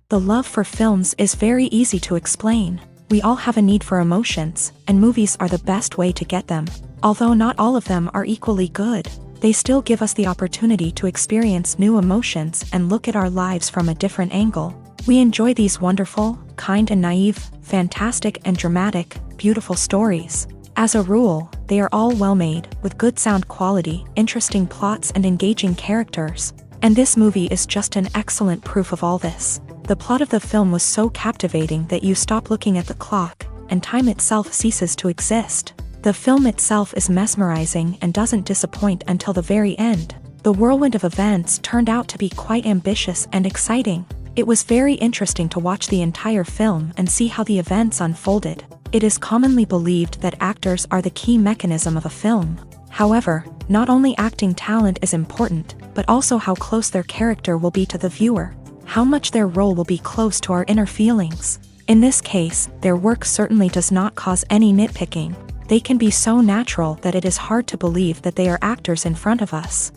The love for films is very easy to explain. We all have a need for emotions, and movies are the best way to get them. Although not all of them are equally good, they still give us the opportunity to experience new emotions and look at our lives from a different angle. We enjoy these wonderful, kind and naive, fantastic and dramatic, beautiful stories. As a rule, they are all well-made, with good sound quality, interesting plots and engaging characters. And this movie is just an excellent proof of all this. The plot of the film was so captivating that you stop looking at the clock, and time itself ceases to exist. The film itself is mesmerizing and doesn't disappoint until the very end. The whirlwind of events turned out to be quite ambitious and exciting. It was very interesting to watch the entire film and see how the events unfolded. It is commonly believed that actors are the key mechanism of a film. However, not only acting talent is important, but also how close their character will be to the viewer, how much their role will be close to our inner feelings. In this case, their work certainly does not cause any nitpicking. They can be so natural that it is hard to believe that they are actors in front of us.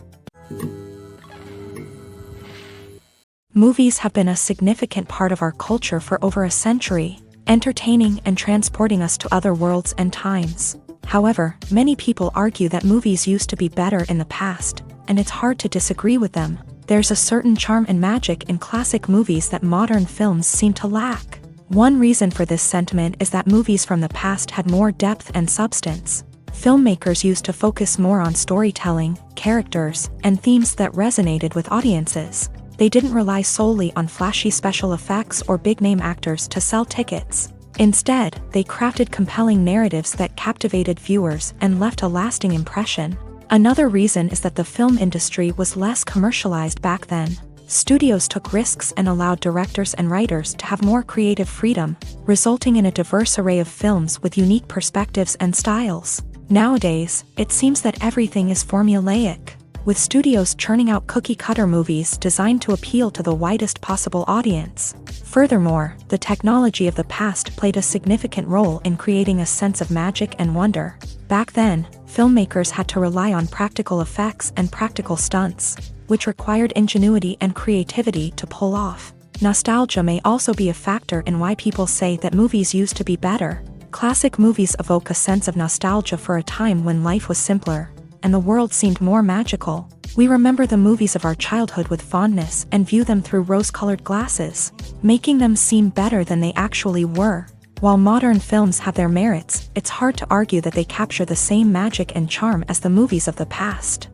Movies have been a significant part of our culture for over a century, entertaining and transporting us to other worlds and times. However, many people argue that movies used to be better in the past, and it's hard to disagree with them. There's a certain charm and magic in classic movies that modern films seem to lack. One reason for this sentiment is that movies from the past had more depth and substance. Filmmakers used to focus more on storytelling, characters, and themes that resonated with audiences. They didn't rely solely on flashy special effects or big-name actors to sell tickets. Instead, they crafted compelling narratives that captivated viewers and left a lasting impression. Another reason is that the film industry was less commercialized back then. Studios took risks and allowed directors and writers to have more creative freedom, resulting in a diverse array of films with unique perspectives and styles. Nowadays, it seems that everything is formulaic, with studios churning out cookie-cutter movies designed to appeal to the widest possible audience. Furthermore, the technology of the past played a significant role in creating a sense of magic and wonder. Back then, filmmakers had to rely on practical effects and practical stunts, which required ingenuity and creativity to pull off. Nostalgia may also be a factor in why people say that movies used to be better. Classic movies evoke a sense of nostalgia for a time when life was simpler, and the world seemed more magical. We remember the movies of our childhood with fondness and view them through rose-colored glasses, making them seem better than they actually were. While modern films have their merits, it's hard to argue that they capture the same magic and charm as the movies of the past.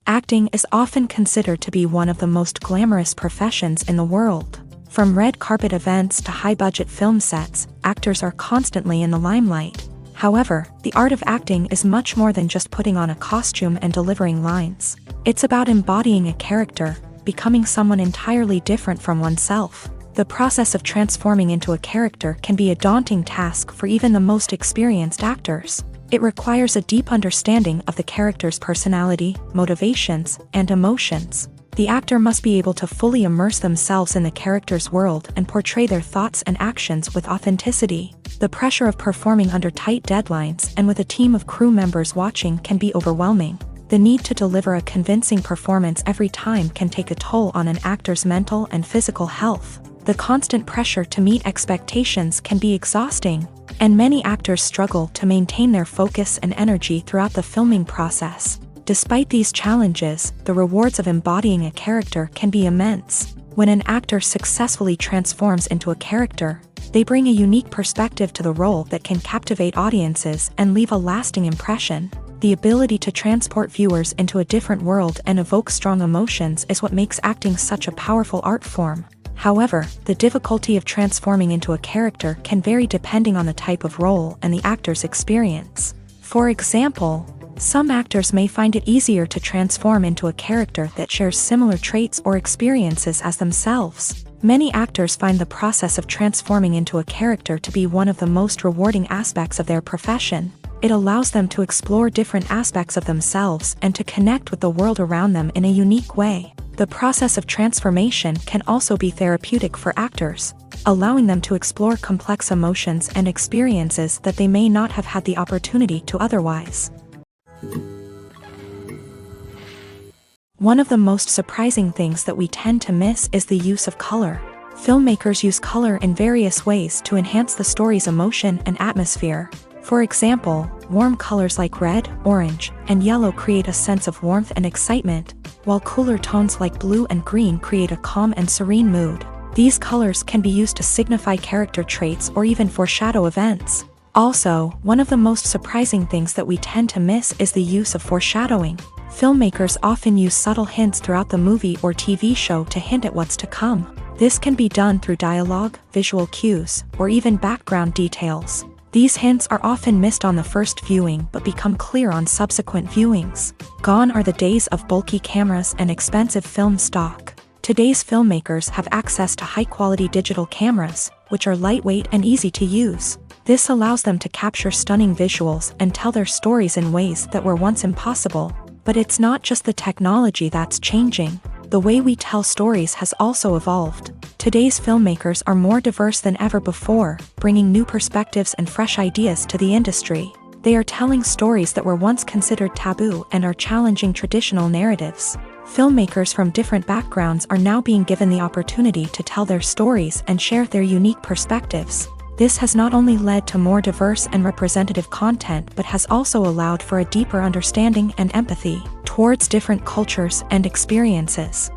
Acting is often considered to be one of the most glamorous professions in the world. From red carpet events to high-budget film sets, actors are constantly in the limelight. However, the art of acting is much more than just putting on a costume and delivering lines. It's about embodying a character, becoming someone entirely different from oneself. The process of transforming into a character can be a daunting task for even the most experienced actors. It requires a deep understanding of the character's personality, motivations, and emotions. The actor must be able to fully immerse themselves in the character's world and portray their thoughts and actions with authenticity. The pressure of performing under tight deadlines and with a team of crew members watching can be overwhelming. The need to deliver a convincing performance every time can take a toll on an actor's mental and physical health. The constant pressure to meet expectations can be exhausting, and many actors struggle to maintain their focus and energy throughout the filming process. Despite these challenges, the rewards of embodying a character can be immense. When an actor successfully transforms into a character, they bring a unique perspective to the role that can captivate audiences and leave a lasting impression. The ability to transport viewers into a different world and evoke strong emotions is what makes acting such a powerful art form. However, the difficulty of transforming into a character can vary depending on the type of role and the actor's experience. For example, some actors may find it easier to transform into a character that shares similar traits or experiences as themselves. Many actors find the process of transforming into a character to be one of the most rewarding aspects of their profession. It allows them to explore different aspects of themselves and to connect with the world around them in a unique way. The process of transformation can also be therapeutic for actors, allowing them to explore complex emotions and experiences that they may not have had the opportunity to otherwise. One of the most surprising things that we tend to miss is the use of color. Filmmakers use color in various ways to enhance the story's emotion and atmosphere. For example, warm colors like red, orange, and yellow create a sense of warmth and excitement, while cooler tones like blue and green create a calm and serene mood. These colors can be used to signify character traits or even foreshadow events. Also, one of the most surprising things that we tend to miss is the use of foreshadowing. Filmmakers often use subtle hints throughout the movie or TV show to hint at what's to come. This can be done through dialogue, visual cues, or even background details. These hints are often missed on the first viewing but become clear on subsequent viewings. Gone are the days of bulky cameras and expensive film stock. Today's filmmakers have access to high-quality digital cameras, which are lightweight and easy to use. This allows them to capture stunning visuals and tell their stories in ways that were once impossible. But it's not just the technology that's changing. The way we tell stories has also evolved. Today's filmmakers are more diverse than ever before, bringing new perspectives and fresh ideas to the industry. They are telling stories that were once considered taboo and are challenging traditional narratives. Filmmakers from different backgrounds are now being given the opportunity to tell their stories and share their unique perspectives. This has not only led to more diverse and representative content but has also allowed for a deeper understanding and empathy towards different cultures and experiences.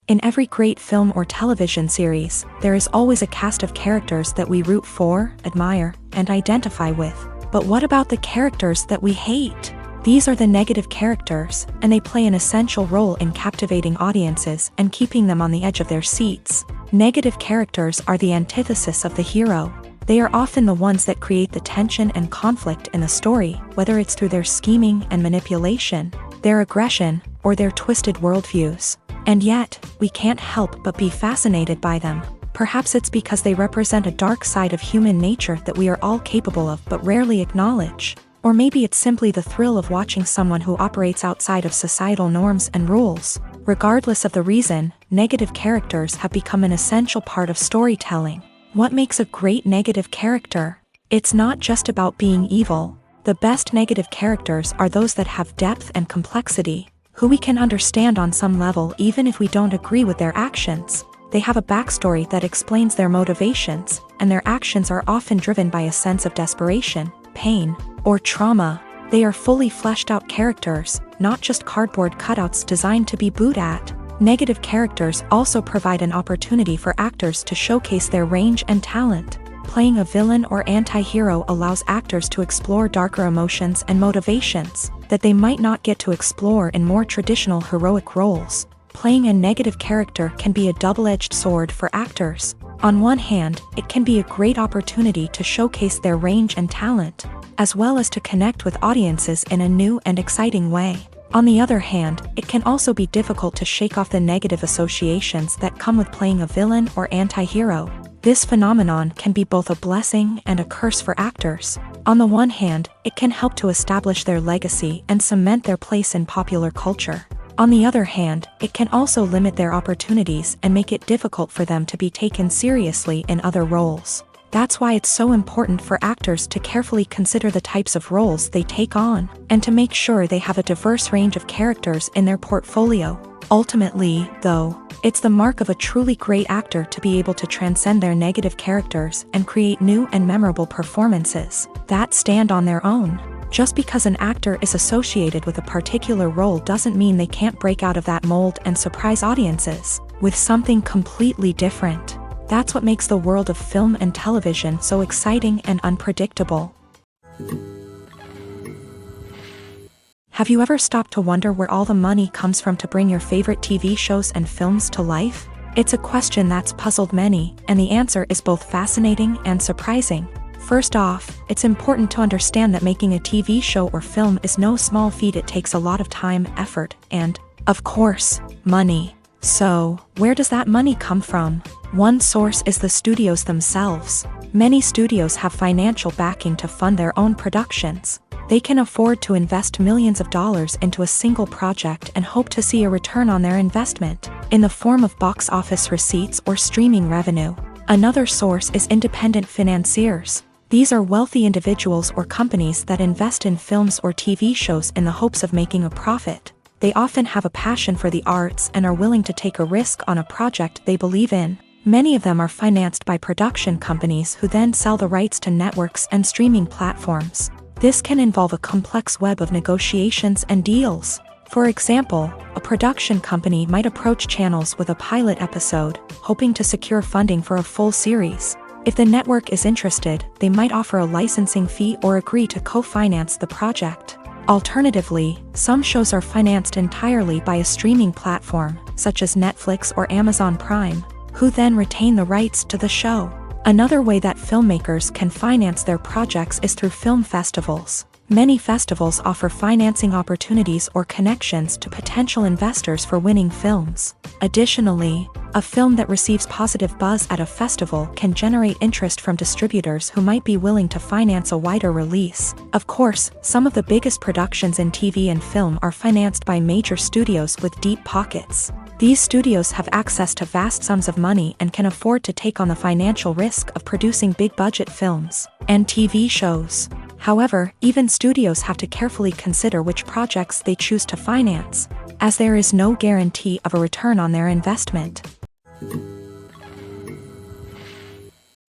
In every great film or television series, there is always a cast of characters that we root for, admire, and identify with. But what about the characters that we hate? These are the negative characters, and they play an essential role in captivating audiences and keeping them on the edge of their seats. Negative characters are the antithesis of the hero. They are often the ones that create the tension and conflict in the story, whether it's through their scheming and manipulation, their aggression, or their twisted worldviews. And yet, we can't help but be fascinated by them. Perhaps it's because they represent a dark side of human nature that we are all capable of but rarely acknowledge. Or maybe it's simply the thrill of watching someone who operates outside of societal norms and rules. Regardless of the reason, negative characters have become an essential part of storytelling. What makes a great negative character? It's not just about being evil. The best negative characters are those that have depth and complexity, who we can understand on some level even if we don't agree with their actions. They have a backstory that explains their motivations, and their actions are often driven by a sense of desperation, pain, or trauma. They are fully fleshed out characters, not just cardboard cutouts designed to be booed at. Negative characters also provide an opportunity for actors to showcase their range and talent. Playing a villain or anti-hero allows actors to explore darker emotions and motivations that they might not get to explore in more traditional heroic roles. Playing a negative character can be a double-edged sword for actors. On one hand, it can be a great opportunity to showcase their range and talent, as well as to connect with audiences in a new and exciting way. On the other hand, it can also be difficult to shake off the negative associations that come with playing a villain or anti-hero. This phenomenon can be both a blessing and a curse for actors. On the one hand, it can help to establish their legacy and cement their place in popular culture. On the other hand, it can also limit their opportunities and make it difficult for them to be taken seriously in other roles. That's why it's so important for actors to carefully consider the types of roles they take on, and to make sure they have a diverse range of characters in their portfolio. Ultimately, though, it's the mark of a truly great actor to be able to transcend their negative characters and create new and memorable performances that stand on their own. Just because an actor is associated with a particular role doesn't mean they can't break out of that mold and surprise audiences with something completely different. That's what makes the world of film and television so exciting and unpredictable. Have you ever stopped to wonder where all the money comes from to bring your favorite TV shows and films to life? It's a question that's puzzled many, and the answer is both fascinating and surprising. First off, it's important to understand that making a TV show or film is no small feat. It takes a lot of time, effort, and, of course, money. So, where does that money come from? One source is the studios themselves. Many studios have financial backing to fund their own productions. They can afford to invest millions of dollars into a single project and hope to see a return on their investment, in the form of box office receipts or streaming revenue. Another source is independent financiers. These are wealthy individuals or companies that invest in films or TV shows in the hopes of making a profit. They often have a passion for the arts and are willing to take a risk on a project they believe in. Many of them are financed by production companies who then sell the rights to networks and streaming platforms. This can involve a complex web of negotiations and deals. For example, a production company might approach channels with a pilot episode, hoping to secure funding for a full series. If the network is interested, they might offer a licensing fee or agree to co-finance the project. Alternatively, some shows are financed entirely by a streaming platform, such as Netflix or Amazon Prime, who then retain the rights to the show. Another way that filmmakers can finance their projects is through film festivals. Many festivals offer financing opportunities or connections to potential investors for winning films. Additionally, a film that receives positive buzz at a festival can generate interest from distributors who might be willing to finance a wider release. Of course, some of the biggest productions in TV and film are financed by major studios with deep pockets. These studios have access to vast sums of money and can afford to take on the financial risk of producing big-budget films and TV shows. However, even studios have to carefully consider which projects they choose to finance, as there is no guarantee of a return on their investment.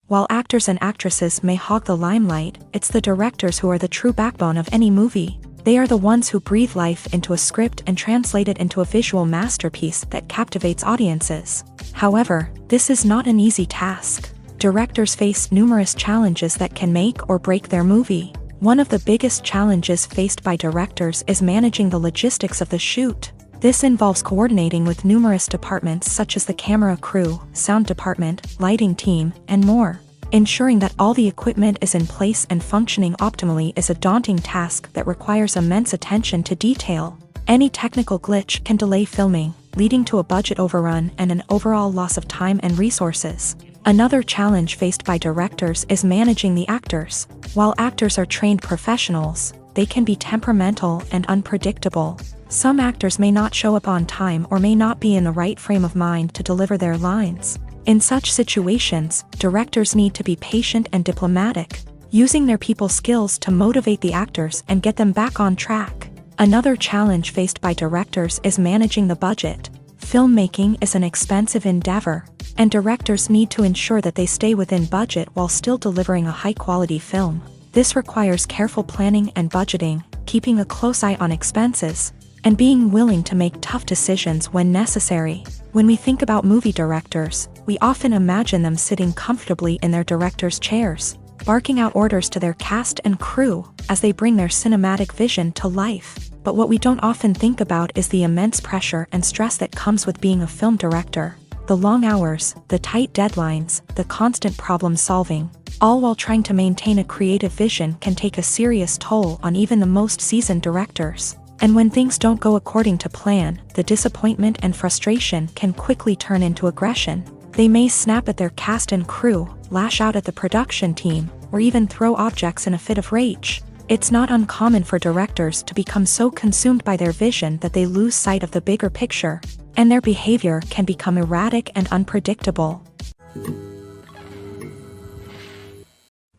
While actors and actresses may hog the limelight, it's the directors who are the true backbone of any movie. They are the ones who breathe life into a script and translate it into a visual masterpiece that captivates audiences. However, this is not an easy task. Directors face numerous challenges that can make or break their movie. One of the biggest challenges faced by directors is managing the logistics of the shoot. This involves coordinating with numerous departments such as the camera crew, sound department, lighting team, and more. Ensuring that all the equipment is in place and functioning optimally is a daunting task that requires immense attention to detail. Any technical glitch can delay filming, leading to a budget overrun and an overall loss of time and resources. Another challenge faced by directors is managing the actors. While actors are trained professionals, they can be temperamental and unpredictable. Some actors may not show up on time or may not be in the right frame of mind to deliver their lines. In such situations, directors need to be patient and diplomatic, using their people skills to motivate the actors and get them back on track. Another challenge faced by directors is managing the budget. Filmmaking is an expensive endeavor, and directors need to ensure that they stay within budget while still delivering a high-quality film. This requires careful planning and budgeting, keeping a close eye on expenses, and being willing to make tough decisions when necessary. When we think about movie directors, we often imagine them sitting comfortably in their director's chairs, barking out orders to their cast and crew as they bring their cinematic vision to life. But what we don't often think about is the immense pressure and stress that comes with being a film director. The long hours, the tight deadlines, the constant problem solving, all while trying to maintain a creative vision can take a serious toll on even the most seasoned directors. And when things don't go according to plan, the disappointment and frustration can quickly turn into aggression. They may snap at their cast and crew, lash out at the production team, or even throw objects in a fit of rage. It's not uncommon for directors to become so consumed by their vision that they lose sight of the bigger picture, and their behavior can become erratic and unpredictable.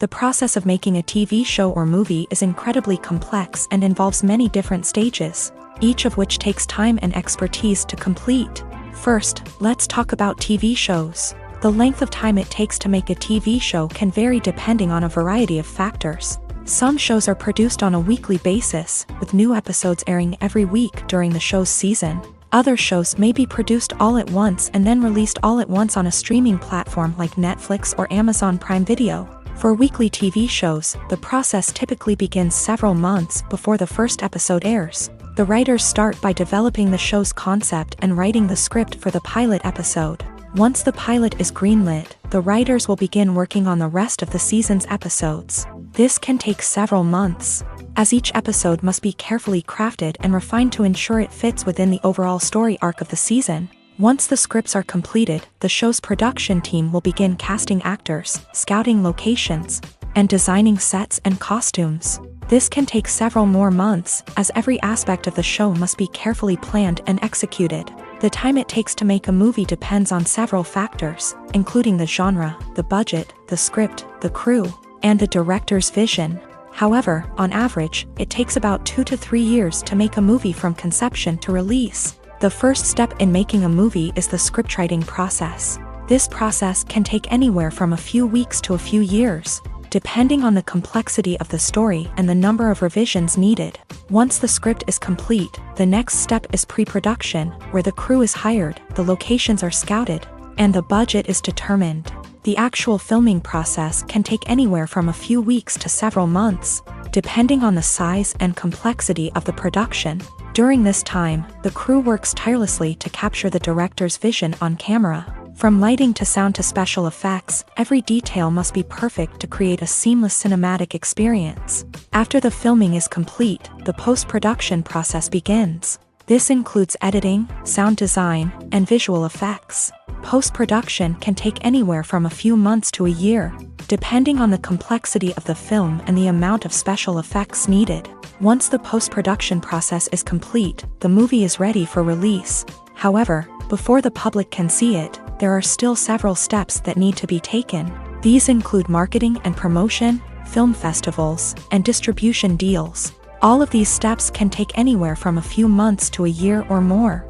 The process of making a TV show or movie is incredibly complex and involves many different stages, each of which takes time and expertise to complete. First, let's talk about TV shows. The length of time it takes to make a TV show can vary depending on a variety of factors. Some shows are produced on a weekly basis, with new episodes airing every week during the show's season. Other shows may be produced all at once and then released all at once on a streaming platform like Netflix or Amazon Prime Video. For weekly TV shows, the process typically begins several months before the first episode airs. The writers start by developing the show's concept and writing the script for the pilot episode. Once the pilot is greenlit, the writers will begin working on the rest of the season's episodes. This can take several months, as each episode must be carefully crafted and refined to ensure it fits within the overall story arc of the season. Once the scripts are completed, the show's production team will begin casting actors, scouting locations, and designing sets and costumes. This can take several more months, as every aspect of the show must be carefully planned and executed. The time it takes to make a movie depends on several factors, including the genre, the budget, the script, the crew, and the director's vision. However, on average, it takes about 2 to 3 years to make a movie from conception to release. The first step in making a movie is the scriptwriting process. This process can take anywhere from a few weeks to a few years, depending on the complexity of the story and the number of revisions needed. Once the script is complete, the next step is pre-production, where the crew is hired, the locations are scouted, and the budget is determined. The actual filming process can take anywhere from a few weeks to several months, depending on the size and complexity of the production. During this time, the crew works tirelessly to capture the director's vision on camera. From lighting to sound to special effects, every detail must be perfect to create a seamless cinematic experience. After the filming is complete, the post-production process begins. This includes editing, sound design, and visual effects. Post-production can take anywhere from a few months to a year, depending on the complexity of the film and the amount of special effects needed. Once the post-production process is complete, the movie is ready for release. However, before the public can see it, there are still several steps that need to be taken. These include marketing and promotion, film festivals, and distribution deals. All of these steps can take anywhere from a few months to a year or more.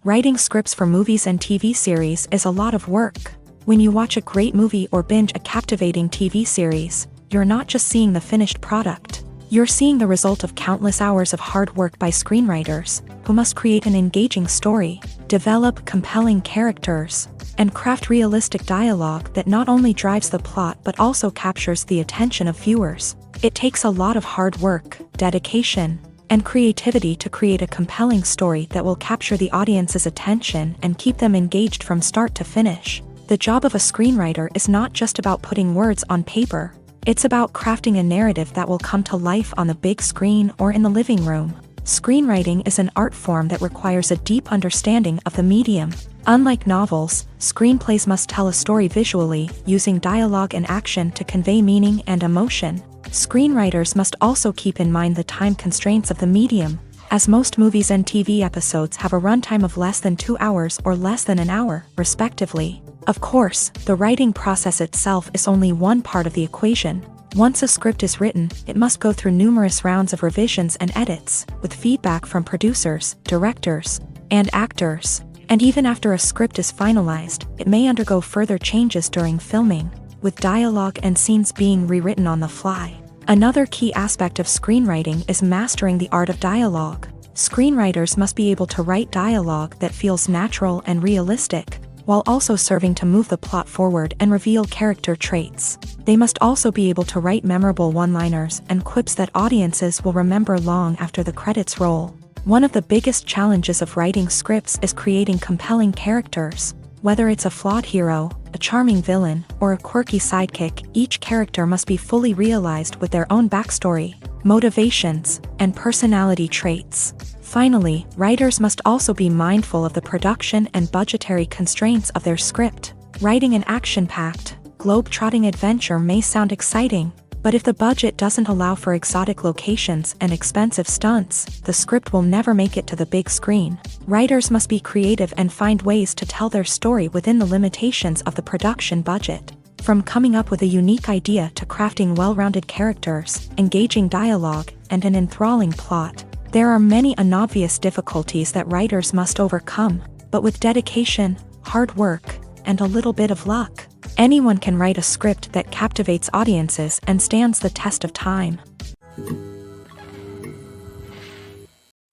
Writing scripts for movies and TV series is a lot of work. When you watch a great movie or binge a captivating TV series, you're not just seeing the finished product. You're seeing the result of countless hours of hard work by screenwriters, who must create an engaging story, develop compelling characters, and craft realistic dialogue that not only drives the plot but also captures the attention of viewers. It takes a lot of hard work, dedication, and creativity to create a compelling story that will capture the audience's attention and keep them engaged from start to finish. The job of a screenwriter is not just about putting words on paper. It's about crafting a narrative that will come to life on the big screen or in the living room. Screenwriting is an art form that requires a deep understanding of the medium. Unlike novels, screenplays must tell a story visually, using dialogue and action to convey meaning and emotion. Screenwriters must also keep in mind the time constraints of the medium, as most movies and TV episodes have a runtime of less than 2 hours or less than an hour, respectively. Of course, the writing process itself is only one part of the equation. Once a script is written, it must go through numerous rounds of revisions and edits, with feedback from producers, directors, and actors. And even after a script is finalized, it may undergo further changes during filming, with dialogue and scenes being rewritten on the fly. Another key aspect of screenwriting is mastering the art of dialogue. Screenwriters must be able to write dialogue that feels natural and realistic, while also serving to move the plot forward and reveal character traits. They must also be able to write memorable one-liners and quips that audiences will remember long after the credits roll. One of the biggest challenges of writing scripts is creating compelling characters. Whether it's a flawed hero, a charming villain, or a quirky sidekick, each character must be fully realized with their own backstory, motivations, and personality traits. Finally, writers must also be mindful of the production and budgetary constraints of their script. Writing an action-packed, globe-trotting adventure may sound exciting, but if the budget doesn't allow for exotic locations and expensive stunts, the script will never make it to the big screen. Writers must be creative and find ways to tell their story within the limitations of the production budget. From coming up with a unique idea to crafting well-rounded characters, engaging dialogue, and an enthralling plot, there are many unobvious difficulties that writers must overcome, but with dedication, hard work, and a little bit of luck, anyone can write a script that captivates audiences and stands the test of time.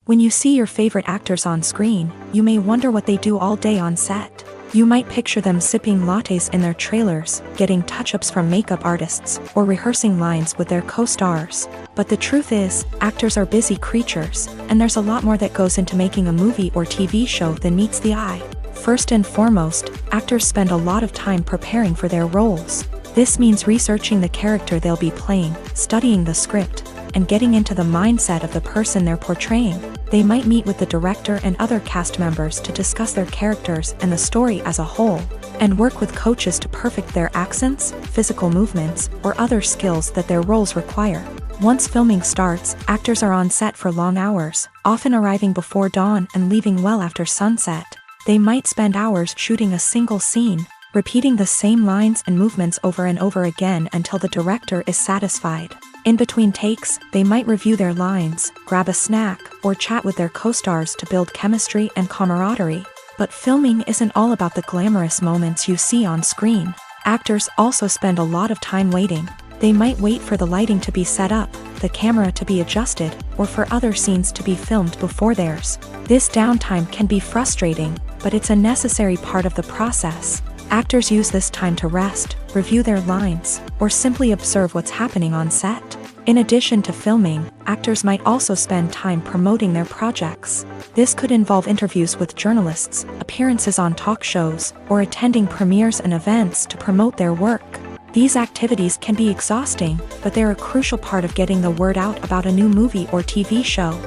When you see your favorite actors on screen, you may wonder what they do all day on set. You might picture them sipping lattes in their trailers, getting touch-ups from makeup artists, or rehearsing lines with their co-stars. But the truth is, actors are busy creatures, and there's a lot more that goes into making a movie or TV show than meets the eye. First and foremost, actors spend a lot of time preparing for their roles. This means researching the character they'll be playing, studying the script, and getting into the mindset of the person they're portraying. They might meet with the director and other cast members to discuss their characters and the story as a whole, and work with coaches to perfect their accents, physical movements, or other skills that their roles require. Once filming starts, actors are on set for long hours, often arriving before dawn and leaving well after sunset. They might spend hours shooting a single scene, repeating the same lines and movements over and over again until the director is satisfied. In between takes, they might review their lines, grab a snack, or chat with their co-stars to build chemistry and camaraderie. But filming isn't all about the glamorous moments you see on screen. Actors also spend a lot of time waiting. They might wait for the lighting to be set up, the camera to be adjusted, or for other scenes to be filmed before theirs. This downtime can be frustrating, but it's a necessary part of the process. Actors use this time to rest, review their lines, or simply observe what's happening on set. In addition to filming, actors might also spend time promoting their projects. This could involve interviews with journalists, appearances on talk shows, or attending premieres and events to promote their work. These activities can be exhausting, but they're a crucial part of getting the word out about a new movie or TV show.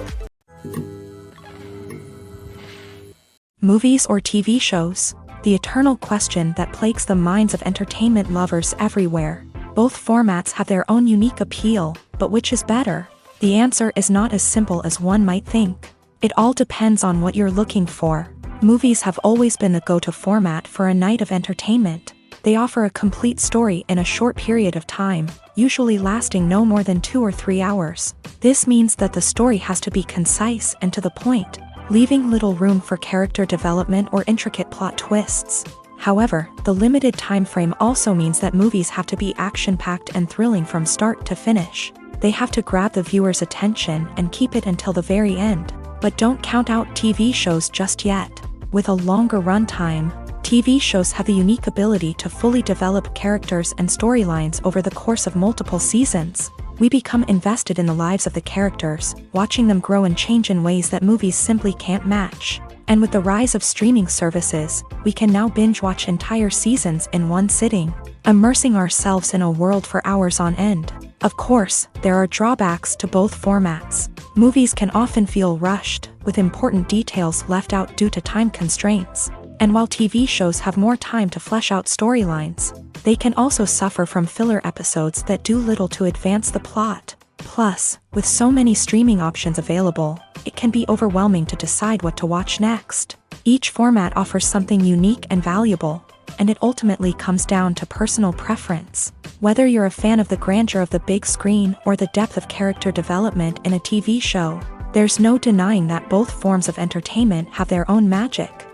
Movies or TV shows? The eternal question that plagues the minds of entertainment lovers everywhere. Both formats have their own unique appeal, but which is better? The answer is not as simple as one might think. It all depends on what you're looking for. Movies have always been the go-to format for a night of entertainment. They offer a complete story in a short period of time, usually lasting no more than 2 or 3 hours. This means that the story has to be concise and to the point, leaving little room for character development or intricate plot twists. However, the limited time frame also means that movies have to be action-packed and thrilling from start to finish. They have to grab the viewer's attention and keep it until the very end. But don't count out TV shows just yet. With a longer runtime, TV shows have the unique ability to fully develop characters and storylines over the course of multiple seasons. We become invested in the lives of the characters, watching them grow and change in ways that movies simply can't match. And with the rise of streaming services, we can now binge-watch entire seasons in one sitting, immersing ourselves in a world for hours on end. Of course, there are drawbacks to both formats. Movies can often feel rushed, with important details left out due to time constraints. And while TV shows have more time to flesh out storylines, they can also suffer from filler episodes that do little to advance the plot. Plus, with so many streaming options available, it can be overwhelming to decide what to watch next. Each format offers something unique and valuable, and it ultimately comes down to personal preference. Whether you're a fan of the grandeur of the big screen or the depth of character development in a TV show, there's no denying that both forms of entertainment have their own magic.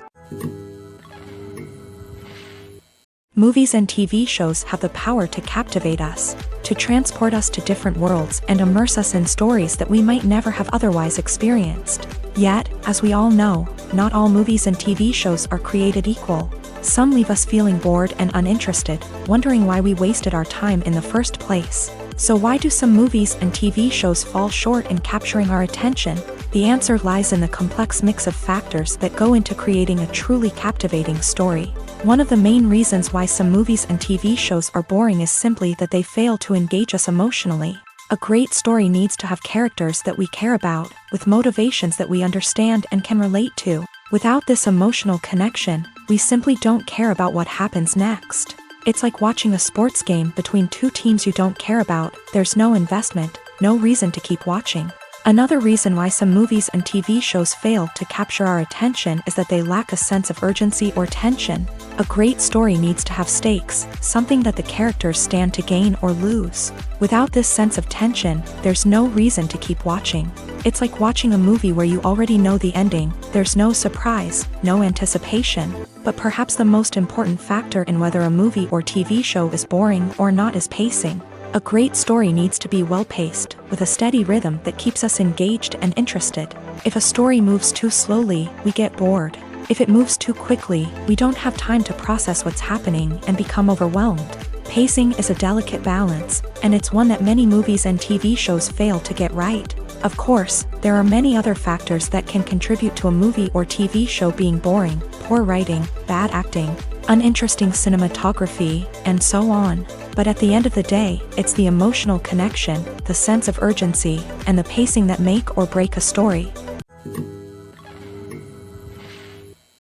Movies and TV shows have the power to captivate us, to transport us to different worlds and immerse us in stories that we might never have otherwise experienced. Yet, as we all know, not all movies and TV shows are created equal. Some leave us feeling bored and uninterested, wondering why we wasted our time in the first place. So why do some movies and TV shows fall short in capturing our attention? The answer lies in the complex mix of factors that go into creating a truly captivating story. One of the main reasons why some movies and TV shows are boring is simply that they fail to engage us emotionally. A great story needs to have characters that we care about, with motivations that we understand and can relate to. Without this emotional connection, we simply don't care about what happens next. It's like watching a sports game between two teams you don't care about. There's no investment, no reason to keep watching. Another reason why some movies and TV shows fail to capture our attention is that they lack a sense of urgency or tension. A great story needs to have stakes, something that the characters stand to gain or lose. Without this sense of tension, there's no reason to keep watching. It's like watching a movie where you already know the ending. There's no surprise, no anticipation. But perhaps the most important factor in whether a movie or TV show is boring or not is pacing. A great story needs to be well-paced, with a steady rhythm that keeps us engaged and interested. If a story moves too slowly, we get bored. If it moves too quickly, we don't have time to process what's happening and become overwhelmed. Pacing is a delicate balance, and it's one that many movies and TV shows fail to get right. Of course, there are many other factors that can contribute to a movie or TV show being boring: poor writing, bad acting, uninteresting cinematography, and so on. But at the end of the day, it's the emotional connection, the sense of urgency, and the pacing that make or break a story.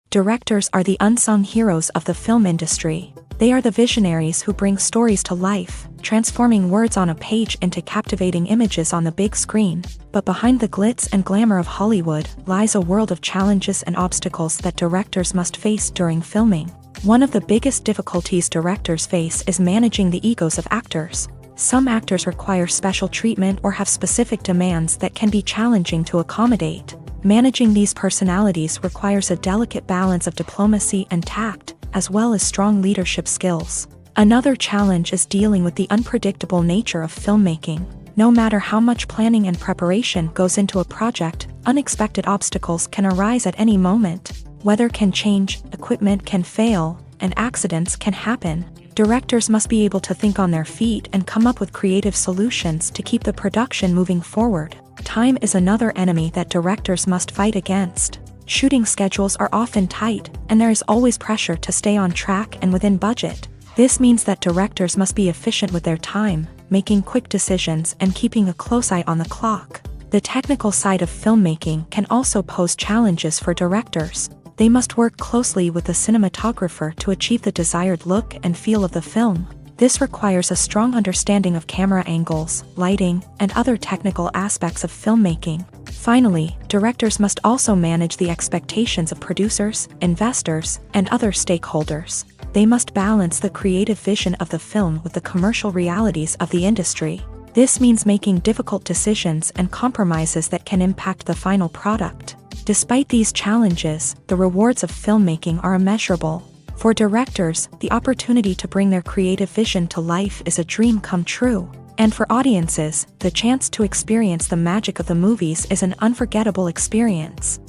Directors are the unsung heroes of the film industry. They are the visionaries who bring stories to life, transforming words on a page into captivating images on the big screen. But behind the glitz and glamour of Hollywood lies a world of challenges and obstacles that directors must face during filming. One of the biggest difficulties directors face is managing the egos of actors. Some actors require special treatment or have specific demands that can be challenging to accommodate. Managing these personalities requires a delicate balance of diplomacy and tact, as well as strong leadership skills. Another challenge is dealing with the unpredictable nature of filmmaking. No matter how much planning and preparation goes into a project, unexpected obstacles can arise at any moment. Weather can change, equipment can fail, and accidents can happen. Directors must be able to think on their feet and come up with creative solutions to keep the production moving forward. Time is another enemy that directors must fight against. Shooting schedules are often tight, and there is always pressure to stay on track and within budget. This means that directors must be efficient with their time, making quick decisions and keeping a close eye on the clock. The technical side of filmmaking can also pose challenges for directors. They must work closely with the cinematographer to achieve the desired look and feel of the film. This requires a strong understanding of camera angles, lighting, and other technical aspects of filmmaking. Finally, directors must also manage the expectations of producers, investors, and other stakeholders. They must balance the creative vision of the film with the commercial realities of the industry. This means making difficult decisions and compromises that can impact the final product. Despite these challenges, the rewards of filmmaking are immeasurable. For directors, the opportunity to bring their creative vision to life is a dream come true. And for audiences, the chance to experience the magic of the movies is an unforgettable experience.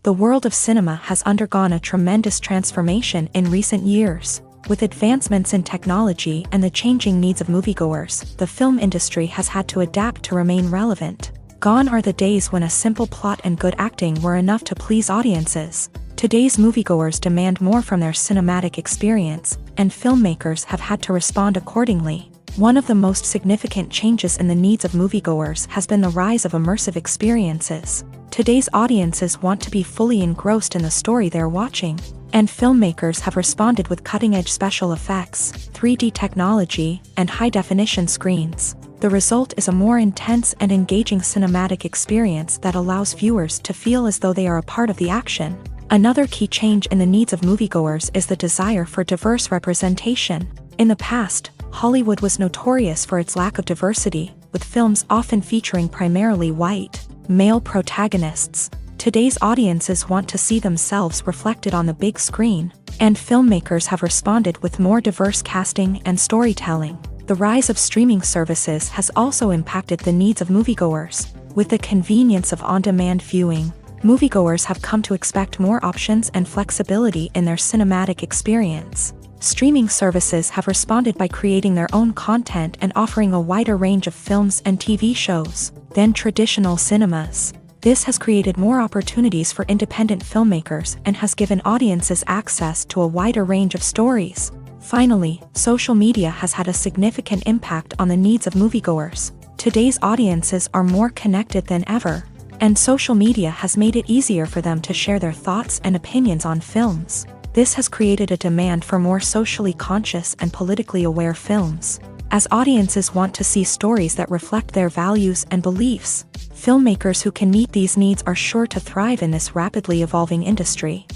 The world of cinema has undergone a tremendous transformation in recent years. With advancements in technology and the changing needs of moviegoers, the film industry has had to adapt to remain relevant. Gone are the days when a simple plot and good acting were enough to please audiences. Today's moviegoers demand more from their cinematic experience, and filmmakers have had to respond accordingly. One of the most significant changes in the needs of moviegoers has been the rise of immersive experiences. Today's audiences want to be fully engrossed in the story they're watching, and filmmakers have responded with cutting-edge special effects, 3D technology, and high-definition screens. The result is a more intense and engaging cinematic experience that allows viewers to feel as though they are a part of the action. Another key change in the needs of moviegoers is the desire for diverse representation. In the past, Hollywood was notorious for its lack of diversity, with films often featuring primarily white, male protagonists. Today's audiences want to see themselves reflected on the big screen, and filmmakers have responded with more diverse casting and storytelling. The rise of streaming services has also impacted the needs of moviegoers. With the convenience of on-demand viewing, moviegoers have come to expect more options and flexibility in their cinematic experience. Streaming services have responded by creating their own content and offering a wider range of films and TV shows than traditional cinemas. This has created more opportunities for independent filmmakers and has given audiences access to a wider range of stories. Finally, social media has had a significant impact on the needs of moviegoers. Today's audiences are more connected than ever, and social media has made it easier for them to share their thoughts and opinions on films. This has created a demand for more socially conscious and politically aware films. As audiences want to see stories that reflect their values and beliefs, filmmakers who can meet these needs are sure to thrive in this rapidly evolving industry.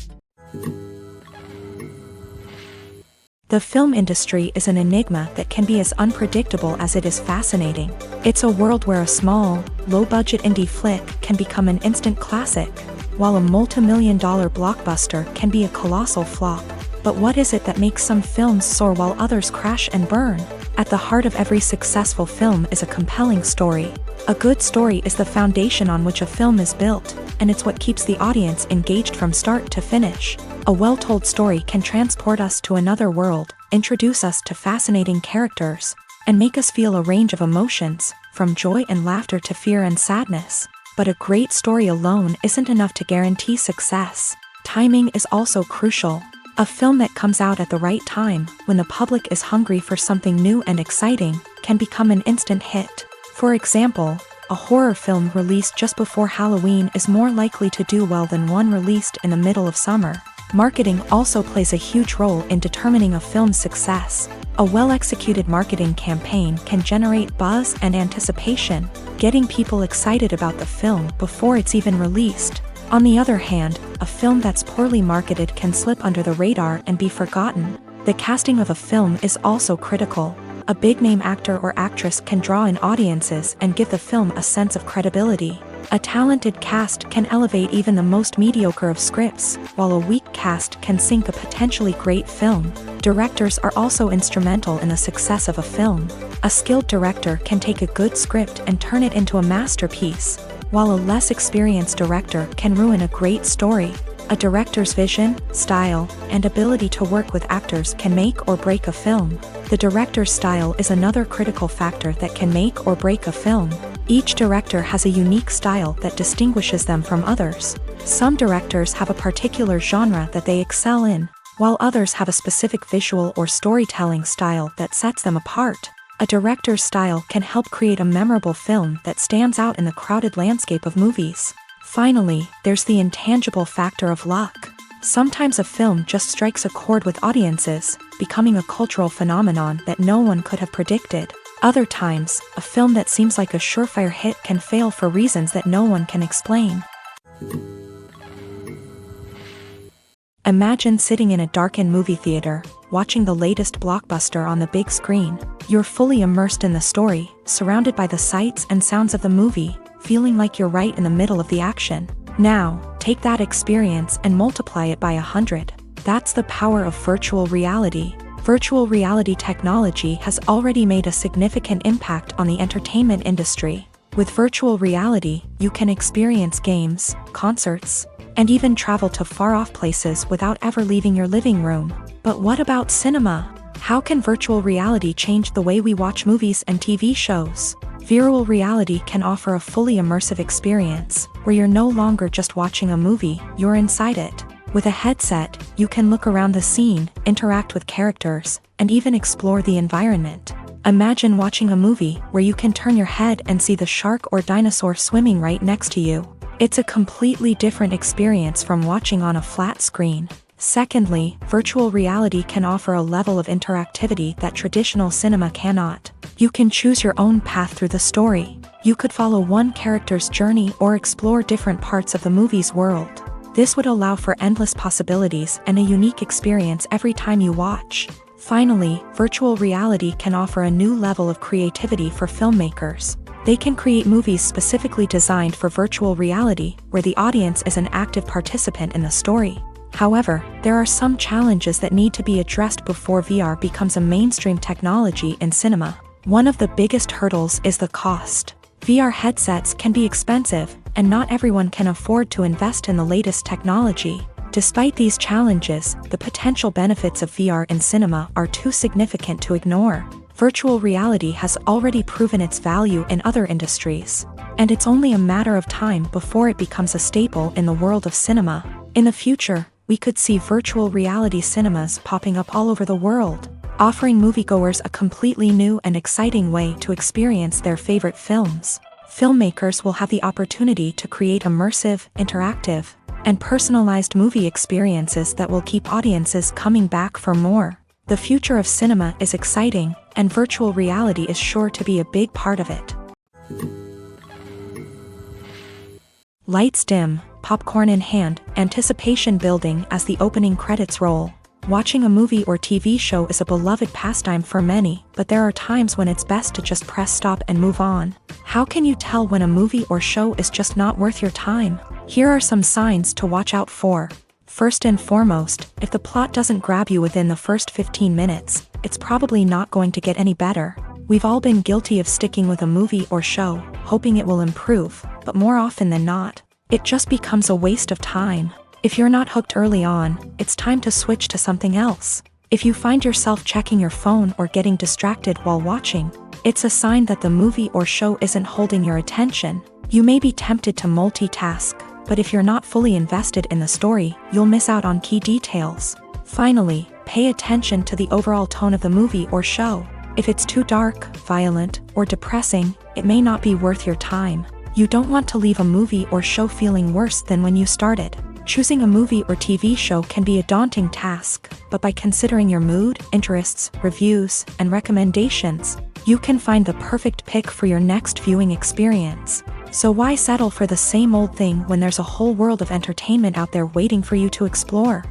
The film industry is an enigma that can be as unpredictable as it is fascinating. It's a world where a small, low-budget indie flick can become an instant classic, while a multi-million-dollar blockbuster can be a colossal flop. But what is it that makes some films soar while others crash and burn? At the heart of every successful film is a compelling story. A good story is the foundation on which a film is built, and it's what keeps the audience engaged from start to finish. A well-told story can transport us to another world, introduce us to fascinating characters, and make us feel a range of emotions, from joy and laughter to fear and sadness. But a great story alone isn't enough to guarantee success. Timing is also crucial. A film that comes out at the right time, when the public is hungry for something new and exciting, can become an instant hit. For example, a horror film released just before Halloween is more likely to do well than one released in the middle of summer. Marketing also plays a huge role in determining a film's success. A well-executed marketing campaign can generate buzz and anticipation, getting people excited about the film before it's even released. On the other hand, a film that's poorly marketed can slip under the radar and be forgotten. The casting of a film is also critical. A big-name actor or actress can draw in audiences and give the film a sense of credibility. A talented cast can elevate even the most mediocre of scripts, while a weak cast can sink a potentially great film. Directors are also instrumental in the success of a film. A skilled director can take a good script and turn it into a masterpiece, while a less experienced director can ruin a great story. A director's vision, style, and ability to work with actors can make or break a film. The director's style is another critical factor that can make or break a film. Each director has a unique style that distinguishes them from others. Some directors have a particular genre that they excel in, while others have a specific visual or storytelling style that sets them apart. A director's style can help create a memorable film that stands out in the crowded landscape of movies. Finally, there's the intangible factor of luck. Sometimes a film just strikes a chord with audiences, becoming a cultural phenomenon that no one could have predicted. Other times, a film that seems like a surefire hit can fail for reasons that no one can explain. Imagine sitting in a darkened movie theater, watching the latest blockbuster on the big screen. You're fully immersed in the story, surrounded by the sights and sounds of the movie, feeling like you're right in the middle of the action. Now, take that experience and multiply it by 100. That's the power of virtual reality. Virtual reality technology has already made a significant impact on the entertainment industry. With virtual reality, you can experience games, concerts, and even travel to far-off places without ever leaving your living room. But what about cinema? How can virtual reality change the way we watch movies and TV shows? Virtual reality can offer a fully immersive experience, where you're no longer just watching a movie, you're inside it. With a headset, you can look around the scene, interact with characters, and even explore the environment. Imagine watching a movie where you can turn your head and see the shark or dinosaur swimming right next to you. It's a completely different experience from watching on a flat screen. Secondly, virtual reality can offer a level of interactivity that traditional cinema cannot. You can choose your own path through the story. You could follow one character's journey or explore different parts of the movie's world. This would allow for endless possibilities and a unique experience every time you watch. Finally, virtual reality can offer a new level of creativity for filmmakers. They can create movies specifically designed for virtual reality, where the audience is an active participant in the story. However, there are some challenges that need to be addressed before VR becomes a mainstream technology in cinema. One of the biggest hurdles is the cost. VR headsets can be expensive, and not everyone can afford to invest in the latest technology. Despite these challenges, the potential benefits of VR in cinema are too significant to ignore. Virtual reality has already proven its value in other industries, and it's only a matter of time before it becomes a staple in the world of cinema. In the future, we could see virtual reality cinemas popping up all over the world, offering moviegoers a completely new and exciting way to experience their favorite films. Filmmakers will have the opportunity to create immersive, interactive, and personalized movie experiences that will keep audiences coming back for more. The future of cinema is exciting, and virtual reality is sure to be a big part of it. Lights dim, popcorn in hand, anticipation building as the opening credits roll. Watching a movie or TV show is a beloved pastime for many, but there are times when it's best to just press stop and move on. How can you tell when a movie or show is just not worth your time? Here are some signs to watch out for. First and foremost, if the plot doesn't grab you within the first 15 minutes, it's probably not going to get any better. We've all been guilty of sticking with a movie or show, hoping it will improve, but more often than not, it just becomes a waste of time. If you're not hooked early on, it's time to switch to something else. If you find yourself checking your phone or getting distracted while watching, it's a sign that the movie or show isn't holding your attention. You may be tempted to multitask, but if you're not fully invested in the story, you'll miss out on key details. Finally, pay attention to the overall tone of the movie or show. If it's too dark, violent, or depressing, it may not be worth your time. You don't want to leave a movie or show feeling worse than when you started. Choosing a movie or TV show can be a daunting task, but by considering your mood, interests, reviews, and recommendations, you can find the perfect pick for your next viewing experience. So why settle for the same old thing when there's a whole world of entertainment out there waiting for you to explore?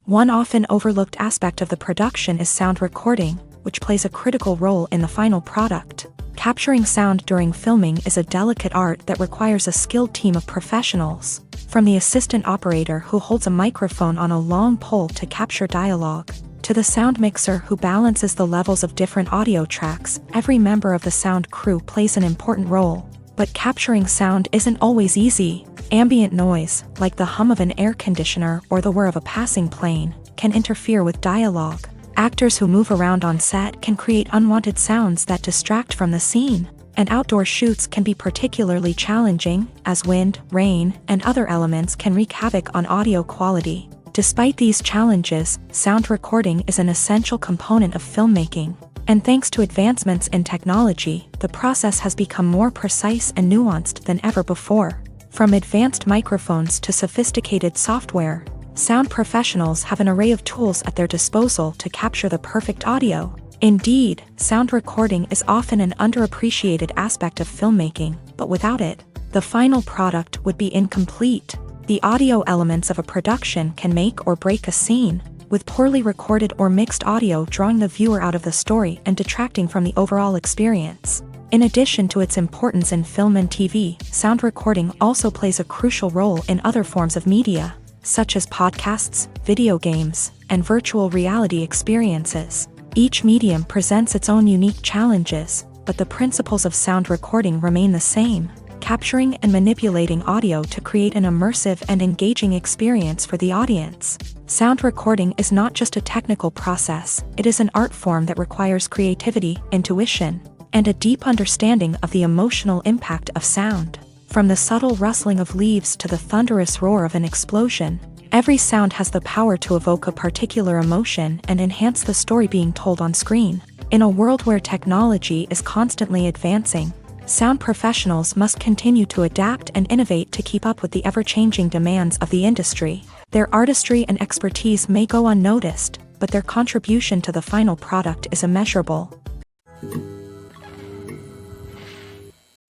One often overlooked aspect of the production is sound recording, which plays a critical role in the final product. Capturing sound during filming is a delicate art that requires a skilled team of professionals. From the assistant operator who holds a microphone on a long pole to capture dialogue, to the sound mixer who balances the levels of different audio tracks, every member of the sound crew plays an important role. But capturing sound isn't always easy. Ambient noise, like the hum of an air conditioner or the whir of a passing plane, can interfere with dialogue. Actors who move around on set can create unwanted sounds that distract from the scene. And outdoor shoots can be particularly challenging, as wind, rain, and other elements can wreak havoc on audio quality. Despite these challenges, sound recording is an essential component of filmmaking. And thanks to advancements in technology, the process has become more precise and nuanced than ever before. From advanced microphones to sophisticated software, sound professionals have an array of tools at their disposal to capture the perfect audio. Indeed, sound recording is often an underappreciated aspect of filmmaking, but without it, the final product would be incomplete. The audio elements of a production can make or break a scene, with poorly recorded or mixed audio drawing the viewer out of the story and detracting from the overall experience. In addition to its importance in film and TV, sound recording also plays a crucial role in other forms of media, such as podcasts, video games, and virtual reality experiences. Each medium presents its own unique challenges, but the principles of sound recording remain the same: capturing and manipulating audio to create an immersive and engaging experience for the audience. Sound recording is not just a technical process, it is an art form that requires creativity, intuition, and a deep understanding of the emotional impact of sound. From the subtle rustling of leaves to the thunderous roar of an explosion, every sound has the power to evoke a particular emotion and enhance the story being told on screen. In a world where technology is constantly advancing, sound professionals must continue to adapt and innovate to keep up with the ever-changing demands of the industry. Their artistry and expertise may go unnoticed, but their contribution to the final product is immeasurable.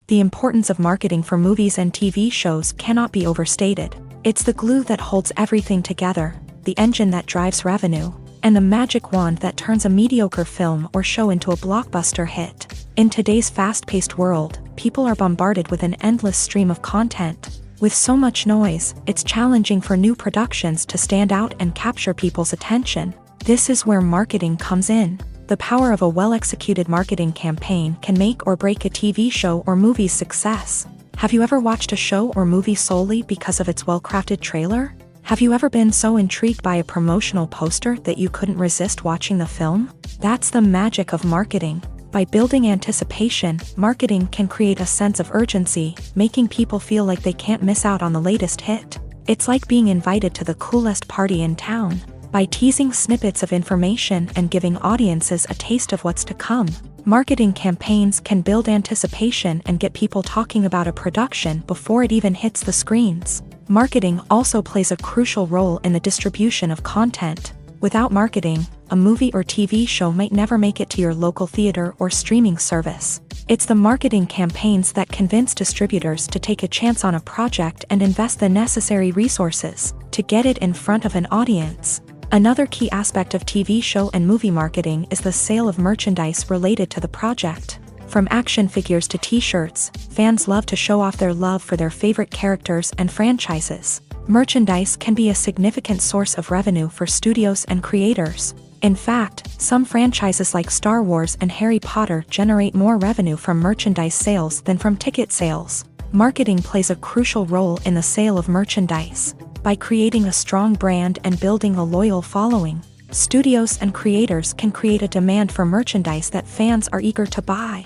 The importance of marketing for movies and TV shows cannot be overstated. It's the glue that holds everything together, the engine that drives revenue, and the magic wand that turns a mediocre film or show into a blockbuster hit. In today's fast-paced world, people are bombarded with an endless stream of content. With so much noise, it's challenging for new productions to stand out and capture people's attention. This is where marketing comes in. The power of a well-executed marketing campaign can make or break a TV show or movie's success. Have you ever watched a show or movie solely because of its well-crafted trailer? Have you ever been so intrigued by a promotional poster that you couldn't resist watching the film? That's the magic of marketing. By building anticipation, marketing can create a sense of urgency, making people feel like they can't miss out on the latest hit. It's like being invited to the coolest party in town. By teasing snippets of information and giving audiences a taste of what's to come, marketing campaigns can build anticipation and get people talking about a production before it even hits the screens. Marketing also plays a crucial role in the distribution of content. Without marketing, a movie or TV show might never make it to your local theater or streaming service. It's the marketing campaigns that convince distributors to take a chance on a project and invest the necessary resources to get it in front of an audience. Another key aspect of TV show and movie marketing is the sale of merchandise related to the project. From action figures to t-shirts, fans love to show off their love for their favorite characters and franchises. Merchandise can be a significant source of revenue for studios and creators. In fact, some franchises like Star Wars and Harry Potter generate more revenue from merchandise sales than from ticket sales. Marketing plays a crucial role in the sale of merchandise. By creating a strong brand and building a loyal following, studios and creators can create a demand for merchandise that fans are eager to buy.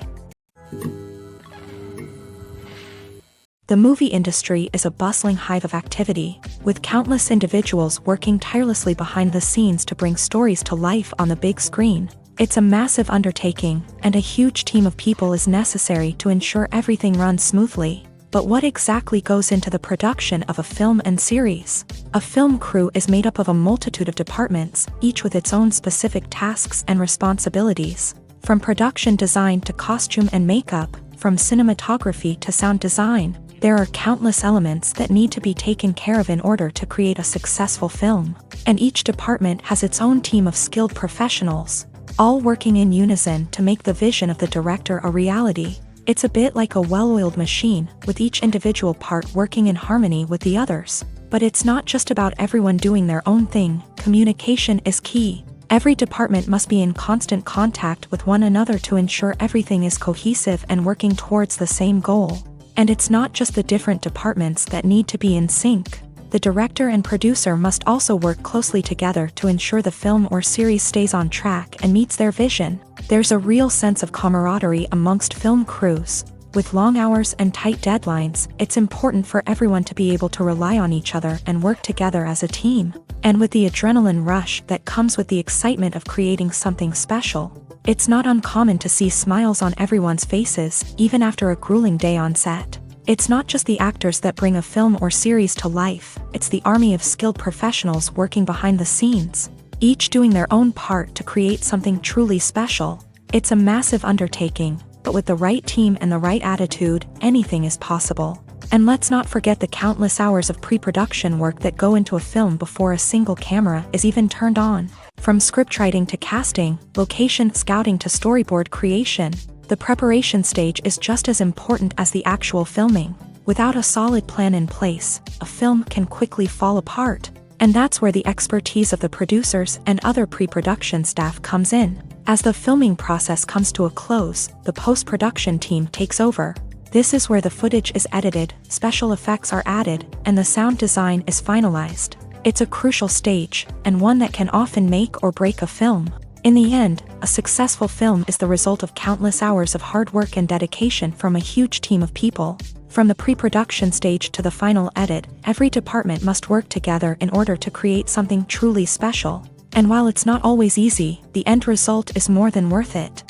The movie industry is a bustling hive of activity, with countless individuals working tirelessly behind the scenes to bring stories to life on the big screen. It's a massive undertaking, and a huge team of people is necessary to ensure everything runs smoothly. But what exactly goes into the production of a film and series? A film crew is made up of a multitude of departments, each with its own specific tasks and responsibilities. From production design to costume and makeup, from cinematography to sound design, there are countless elements that need to be taken care of in order to create a successful film. And each department has its own team of skilled professionals, all working in unison to make the vision of the director a reality. It's a bit like a well-oiled machine, with each individual part working in harmony with the others. But it's not just about everyone doing their own thing. Communication is key. Every department must be in constant contact with one another to ensure everything is cohesive and working towards the same goal. And it's not just the different departments that need to be in sync. The director and producer must also work closely together to ensure the film or series stays on track and meets their vision. There's a real sense of camaraderie amongst film crews. With long hours and tight deadlines, it's important for everyone to be able to rely on each other and work together as a team. And with the adrenaline rush that comes with the excitement of creating something special, it's not uncommon to see smiles on everyone's faces, even after a grueling day on set. It's not just the actors that bring a film or series to life, it's the army of skilled professionals working behind the scenes, each doing their own part to create something truly special. It's a massive undertaking, but with the right team and the right attitude, anything is possible. And let's not forget the countless hours of pre-production work that go into a film before a single camera is even turned on. From scriptwriting to casting, location scouting to storyboard creation, the preparation stage is just as important as the actual filming. Without a solid plan in place, a film can quickly fall apart. And that's where the expertise of the producers and other pre-production staff comes in. As the filming process comes to a close, the post-production team takes over. This is where the footage is edited, special effects are added, and the sound design is finalized. It's a crucial stage, and one that can often make or break a film. In the end, a successful film is the result of countless hours of hard work and dedication from a huge team of people. From the pre-production stage to the final edit, every department must work together in order to create something truly special. And while it's not always easy, the end result is more than worth it.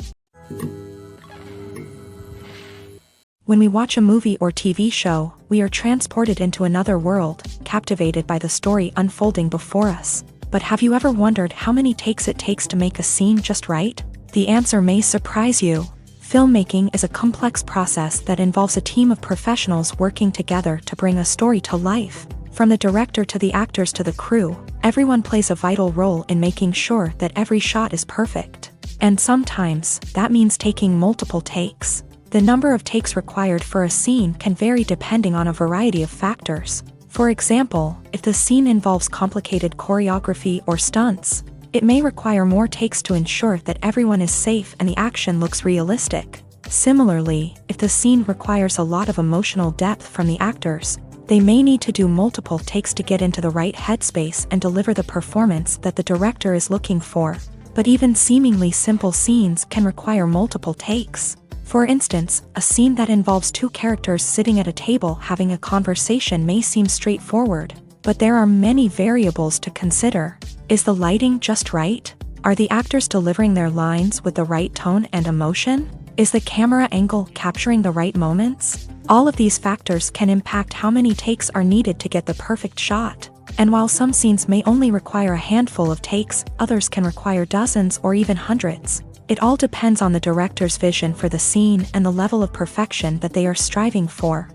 When we watch a movie or TV show, we are transported into another world, captivated by the story unfolding before us. But have you ever wondered how many takes it takes to make a scene just right? The answer may surprise you. Filmmaking is a complex process that involves a team of professionals working together to bring a story to life. From the director to the actors to the crew, everyone plays a vital role in making sure that every shot is perfect. And sometimes, that means taking multiple takes. The number of takes required for a scene can vary depending on a variety of factors. For example, if the scene involves complicated choreography or stunts, it may require more takes to ensure that everyone is safe and the action looks realistic. Similarly, if the scene requires a lot of emotional depth from the actors, they may need to do multiple takes to get into the right headspace and deliver the performance that the director is looking for. But even seemingly simple scenes can require multiple takes. For instance, a scene that involves two characters sitting at a table having a conversation may seem straightforward, but there are many variables to consider. Is the lighting just right? Are the actors delivering their lines with the right tone and emotion? Is the camera angle capturing the right moments? All of these factors can impact how many takes are needed to get the perfect shot. And while some scenes may only require a handful of takes, others can require dozens or even hundreds. It all depends on the director's vision for the scene and the level of perfection that they are striving for.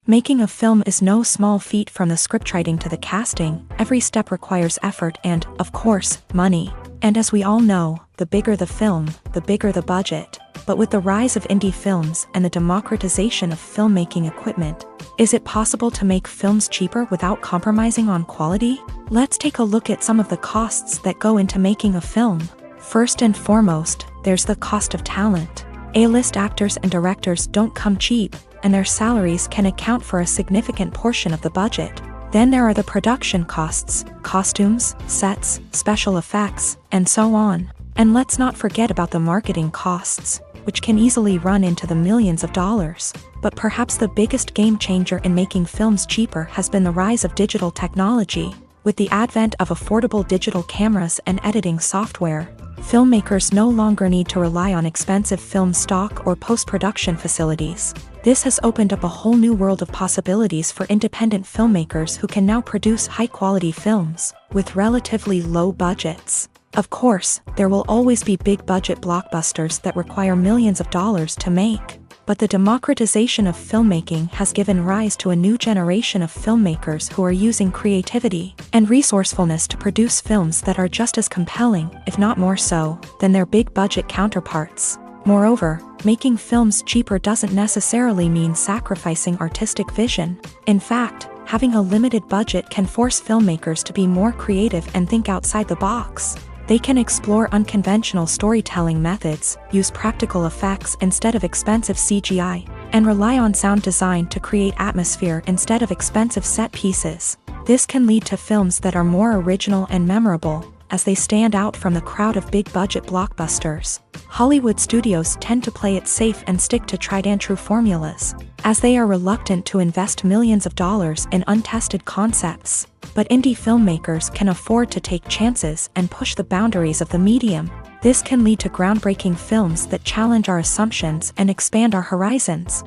Making a film is no small feat. From the scriptwriting to the casting, every step requires effort and, of course, money. And as we all know, the bigger the film, the bigger the budget. But with the rise of indie films and the democratization of filmmaking equipment, is it possible to make films cheaper without compromising on quality? Let's take a look at some of the costs that go into making a film. First and foremost, there's the cost of talent. A-list actors and directors don't come cheap, and their salaries can account for a significant portion of the budget. Then there are the production costs, costumes, sets, special effects, and so on. And let's not forget about the marketing costs, which can easily run into the millions of dollars. But perhaps the biggest game changer in making films cheaper has been the rise of digital technology. With the advent of affordable digital cameras and editing software, filmmakers no longer need to rely on expensive film stock or post-production facilities. This has opened up a whole new world of possibilities for independent filmmakers who can now produce high-quality films with relatively low budgets. Of course, there will always be big-budget blockbusters that require millions of dollars to make. But the democratization of filmmaking has given rise to a new generation of filmmakers who are using creativity and resourcefulness to produce films that are just as compelling, if not more so, than their big-budget counterparts. Moreover, making films cheaper doesn't necessarily mean sacrificing artistic vision. In fact, having a limited budget can force filmmakers to be more creative and think outside the box. They can explore unconventional storytelling methods, use practical effects instead of expensive CGI, and rely on sound design to create atmosphere instead of expensive set pieces. This can lead to films that are more original and memorable, as they stand out from the crowd of big-budget blockbusters. Hollywood studios tend to play it safe and stick to tried-and-true formulas, as they are reluctant to invest millions of dollars in untested concepts. But indie filmmakers can afford to take chances and push the boundaries of the medium. This can lead to groundbreaking films that challenge our assumptions and expand our horizons.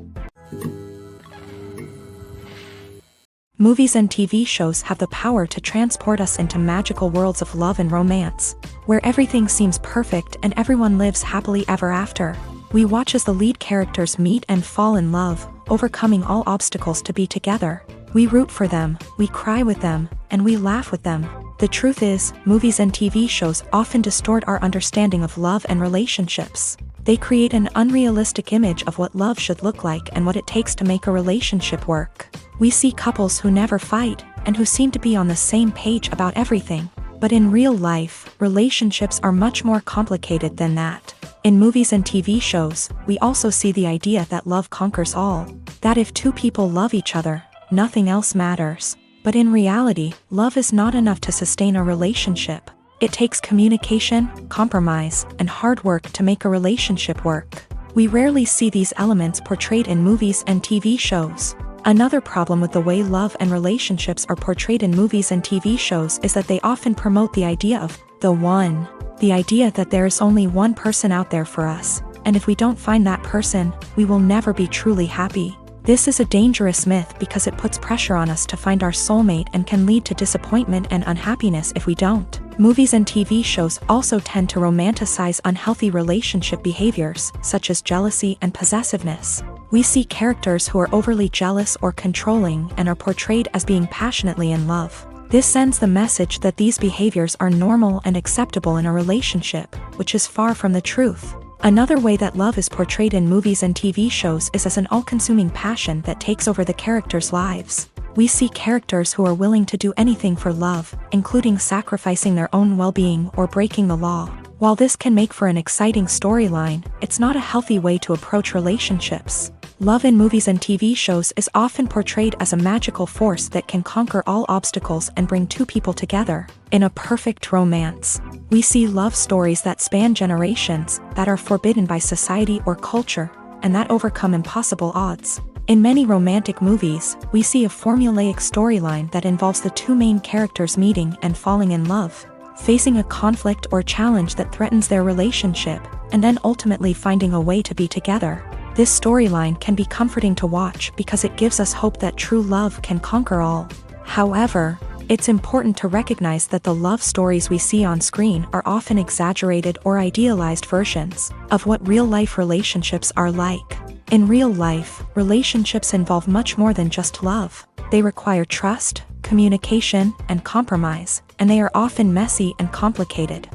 Movies and TV shows have the power to transport us into magical worlds of love and romance, where everything seems perfect and everyone lives happily ever after. We watch as the lead characters meet and fall in love, overcoming all obstacles to be together. We root for them, we cry with them, and we laugh with them. The truth is, movies and TV shows often distort our understanding of love and relationships. They create an unrealistic image of what love should look like and what it takes to make a relationship work. We see couples who never fight, and who seem to be on the same page about everything. But in real life, relationships are much more complicated than that. In movies and TV shows, we also see the idea that love conquers all. That if two people love each other, nothing else matters. But in reality, love is not enough to sustain a relationship. It takes communication, compromise, and hard work to make a relationship work. We rarely see these elements portrayed in movies and TV shows. Another problem with the way love and relationships are portrayed in movies and TV shows is that they often promote the idea of the one. The idea that there is only one person out there for us, and if we don't find that person, we will never be truly happy. This is a dangerous myth because it puts pressure on us to find our soulmate and can lead to disappointment and unhappiness if we don't. Movies and TV shows also tend to romanticize unhealthy relationship behaviors, such as jealousy and possessiveness. We see characters who are overly jealous or controlling and are portrayed as being passionately in love. This sends the message that these behaviors are normal and acceptable in a relationship, which is far from the truth. Another way that love is portrayed in movies and TV shows is as an all-consuming passion that takes over the characters' lives. We see characters who are willing to do anything for love, including sacrificing their own well-being or breaking the law. While this can make for an exciting storyline, it's not a healthy way to approach relationships. Love in movies and TV shows is often portrayed as a magical force that can conquer all obstacles and bring two people together in a perfect romance. We see love stories that span generations, that are forbidden by society or culture, and that overcome impossible odds. In many romantic movies, we see a formulaic storyline that involves the two main characters meeting and falling in love, facing a conflict or challenge that threatens their relationship, and then ultimately finding a way to be together. This storyline can be comforting to watch because it gives us hope that true love can conquer all. However, it's important to recognize that the love stories we see on screen are often exaggerated or idealized versions of what real-life relationships are like. In real life, relationships involve much more than just love. They require trust, communication, and compromise, and they are often messy and complicated.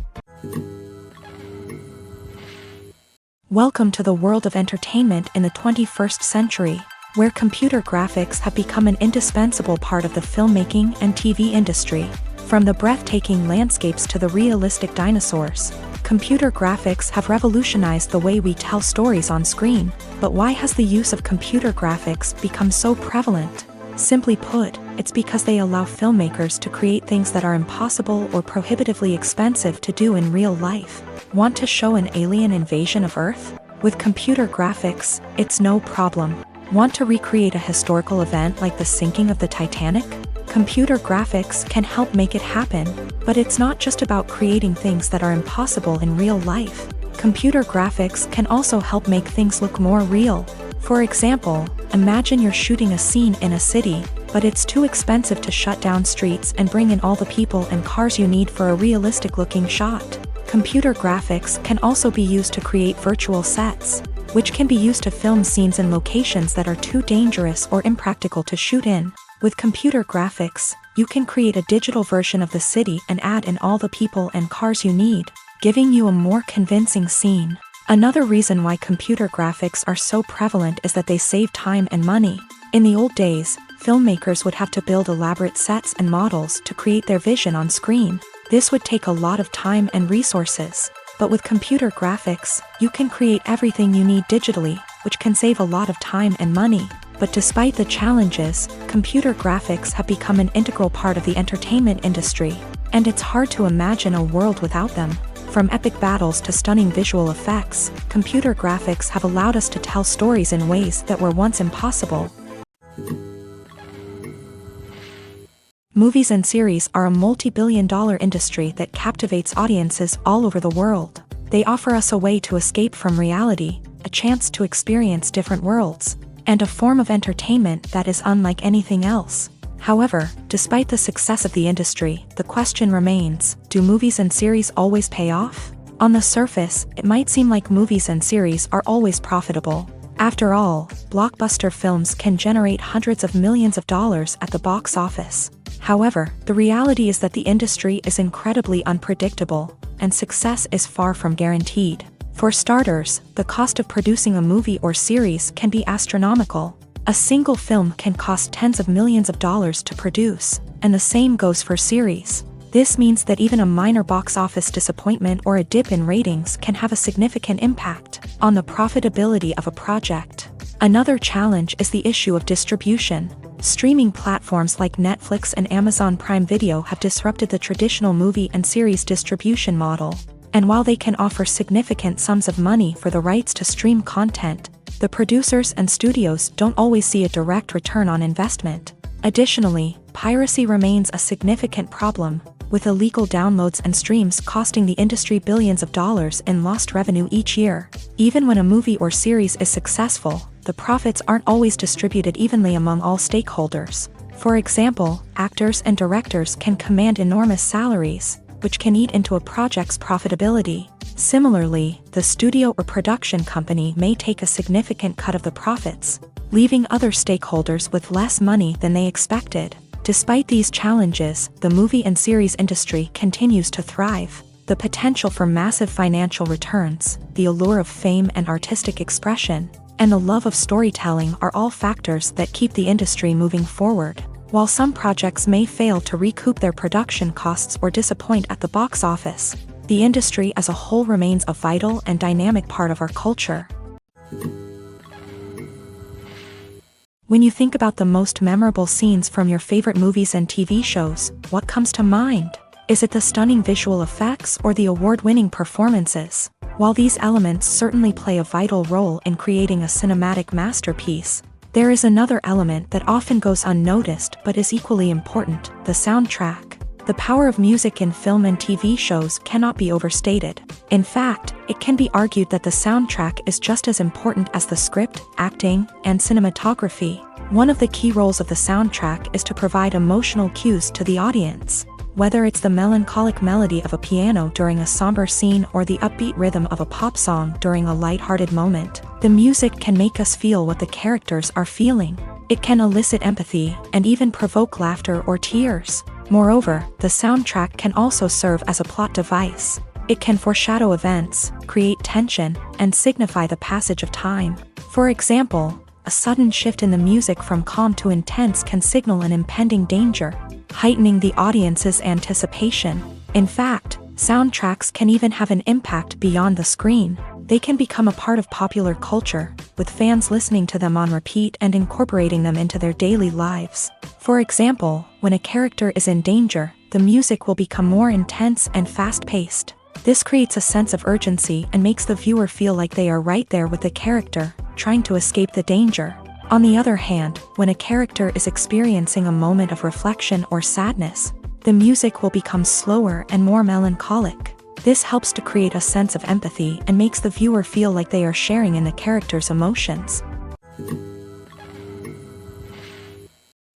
Welcome to the world of entertainment in the 21st century, where computer graphics have become an indispensable part of the filmmaking and TV industry. From the breathtaking landscapes to the realistic dinosaurs, computer graphics have revolutionized the way we tell stories on screen. But why has the use of computer graphics become so prevalent? Simply put, it's because they allow filmmakers to create things that are impossible or prohibitively expensive to do in real life. Want to show an alien invasion of Earth? With computer graphics, it's no problem. Want to recreate a historical event like the sinking of the Titanic? Computer graphics can help make it happen, but it's not just about creating things that are impossible in real life. Computer graphics can also help make things look more real. For example, imagine you're shooting a scene in a city, but it's too expensive to shut down streets and bring in all the people and cars you need for a realistic-looking shot. Computer graphics can also be used to create virtual sets, which can be used to film scenes in locations that are too dangerous or impractical to shoot in. With computer graphics, you can create a digital version of the city and add in all the people and cars you need, giving you a more convincing scene. Another reason why computer graphics are so prevalent is that they save time and money. In the old days, filmmakers would have to build elaborate sets and models to create their vision on screen. This would take a lot of time and resources. But with computer graphics, you can create everything you need digitally, which can save a lot of time and money. But despite the challenges, computer graphics have become an integral part of the entertainment industry, and it's hard to imagine a world without them. From epic battles to stunning visual effects, computer graphics have allowed us to tell stories in ways that were once impossible. Movies and series are a multi-billion-dollar industry that captivates audiences all over the world. They offer us a way to escape from reality, a chance to experience different worlds, and a form of entertainment that is unlike anything else. However, despite the success of the industry, the question remains, do movies and series always pay off? On the surface, it might seem like movies and series are always profitable. After all, blockbuster films can generate hundreds of millions of dollars at the box office. However, the reality is that the industry is incredibly unpredictable, and success is far from guaranteed. For starters, the cost of producing a movie or series can be astronomical. A single film can cost tens of millions of dollars to produce, and the same goes for series. This means that even a minor box office disappointment or a dip in ratings can have a significant impact on the profitability of a project. Another challenge is the issue of distribution. Streaming platforms like Netflix and Amazon Prime Video have disrupted the traditional movie and series distribution model. And while they can offer significant sums of money for the rights to stream content, the producers and studios don't always see a direct return on investment. Additionally, piracy remains a significant problem, with illegal downloads and streams costing the industry billions of dollars in lost revenue each year. Even when a movie or series is successful, the profits aren't always distributed evenly among all stakeholders. For example, actors and directors can command enormous salaries, which can eat into a project's profitability. Similarly, the studio or production company may take a significant cut of the profits, leaving other stakeholders with less money than they expected. Despite these challenges, the movie and series industry continues to thrive. The potential for massive financial returns, the allure of fame and artistic expression, and the love of storytelling are all factors that keep the industry moving forward. While some projects may fail to recoup their production costs or disappoint at the box office, the industry as a whole remains a vital and dynamic part of our culture. When you think about the most memorable scenes from your favorite movies and TV shows, what comes to mind? Is it the stunning visual effects or the award-winning performances? While these elements certainly play a vital role in creating a cinematic masterpiece, there is another element that often goes unnoticed but is equally important: the soundtrack. The power of music in film and TV shows cannot be overstated. In fact, it can be argued that the soundtrack is just as important as the script, acting, and cinematography. One of the key roles of the soundtrack is to provide emotional cues to the audience. Whether it's the melancholic melody of a piano during a somber scene or the upbeat rhythm of a pop song during a lighthearted moment, the music can make us feel what the characters are feeling. It can elicit empathy and even provoke laughter or tears. Moreover, the soundtrack can also serve as a plot device. It can foreshadow events, create tension, and signify the passage of time. For example, a sudden shift in the music from calm to intense can signal an impending danger, heightening the audience's anticipation. In fact, soundtracks can even have an impact beyond the screen. They can become a part of popular culture, with fans listening to them on repeat and incorporating them into their daily lives. For example, when a character is in danger, the music will become more intense and fast-paced. This creates a sense of urgency and makes the viewer feel like they are right there with the character, trying to escape the danger. On the other hand, when a character is experiencing a moment of reflection or sadness, the music will become slower and more melancholic. This helps to create a sense of empathy and makes the viewer feel like they are sharing in the character's emotions.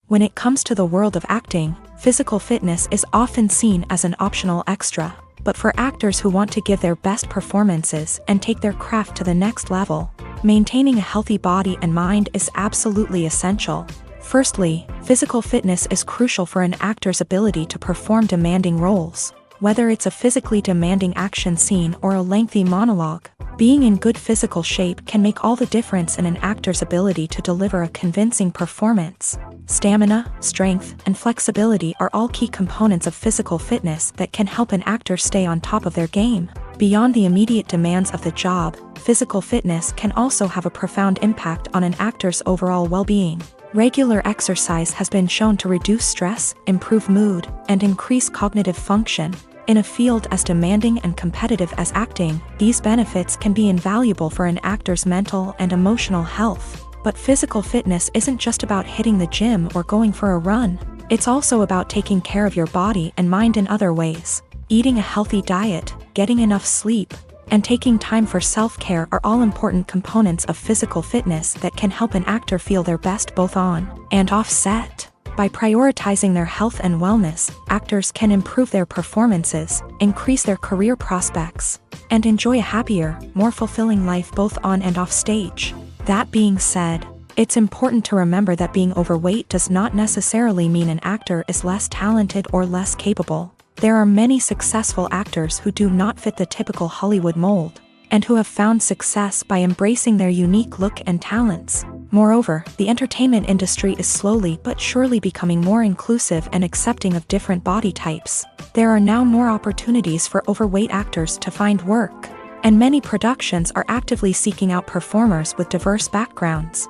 When it comes to the world of acting, physical fitness is often seen as an optional extra. but for actors who want to give their best performances and take their craft to the next level, maintaining a healthy body and mind is absolutely essential. Firstly, physical fitness is crucial for an actor's ability to perform demanding roles. Whether it's a physically demanding action scene or a lengthy monologue, being in good physical shape can make all the difference in an actor's ability to deliver a convincing performance. Stamina, strength, and flexibility are all key components of physical fitness that can help an actor stay on top of their game. Beyond the immediate demands of the job, physical fitness can also have a profound impact on an actor's overall well-being. Regular exercise has been shown to reduce stress, improve mood, and increase cognitive function. In a field as demanding and competitive as acting, these benefits can be invaluable for an actor's mental and emotional health. But physical fitness isn't just about hitting the gym or going for a run. It's also about taking care of your body and mind in other ways. Eating a healthy diet, getting enough sleep, and taking time for self-care are all important components of physical fitness that can help an actor feel their best both on and off set. By prioritizing their health and wellness, actors can improve their performances, increase their career prospects, and enjoy a happier, more fulfilling life both on and off stage. That being said, it's important to remember that being overweight does not necessarily mean an actor is less talented or less capable. There are many successful actors who do not fit the typical Hollywood mold, and who have found success by embracing their unique look and talents. Moreover, the entertainment industry is slowly but surely becoming more inclusive and accepting of different body types. There are now more opportunities for overweight actors to find work, and many productions are actively seeking out performers with diverse backgrounds.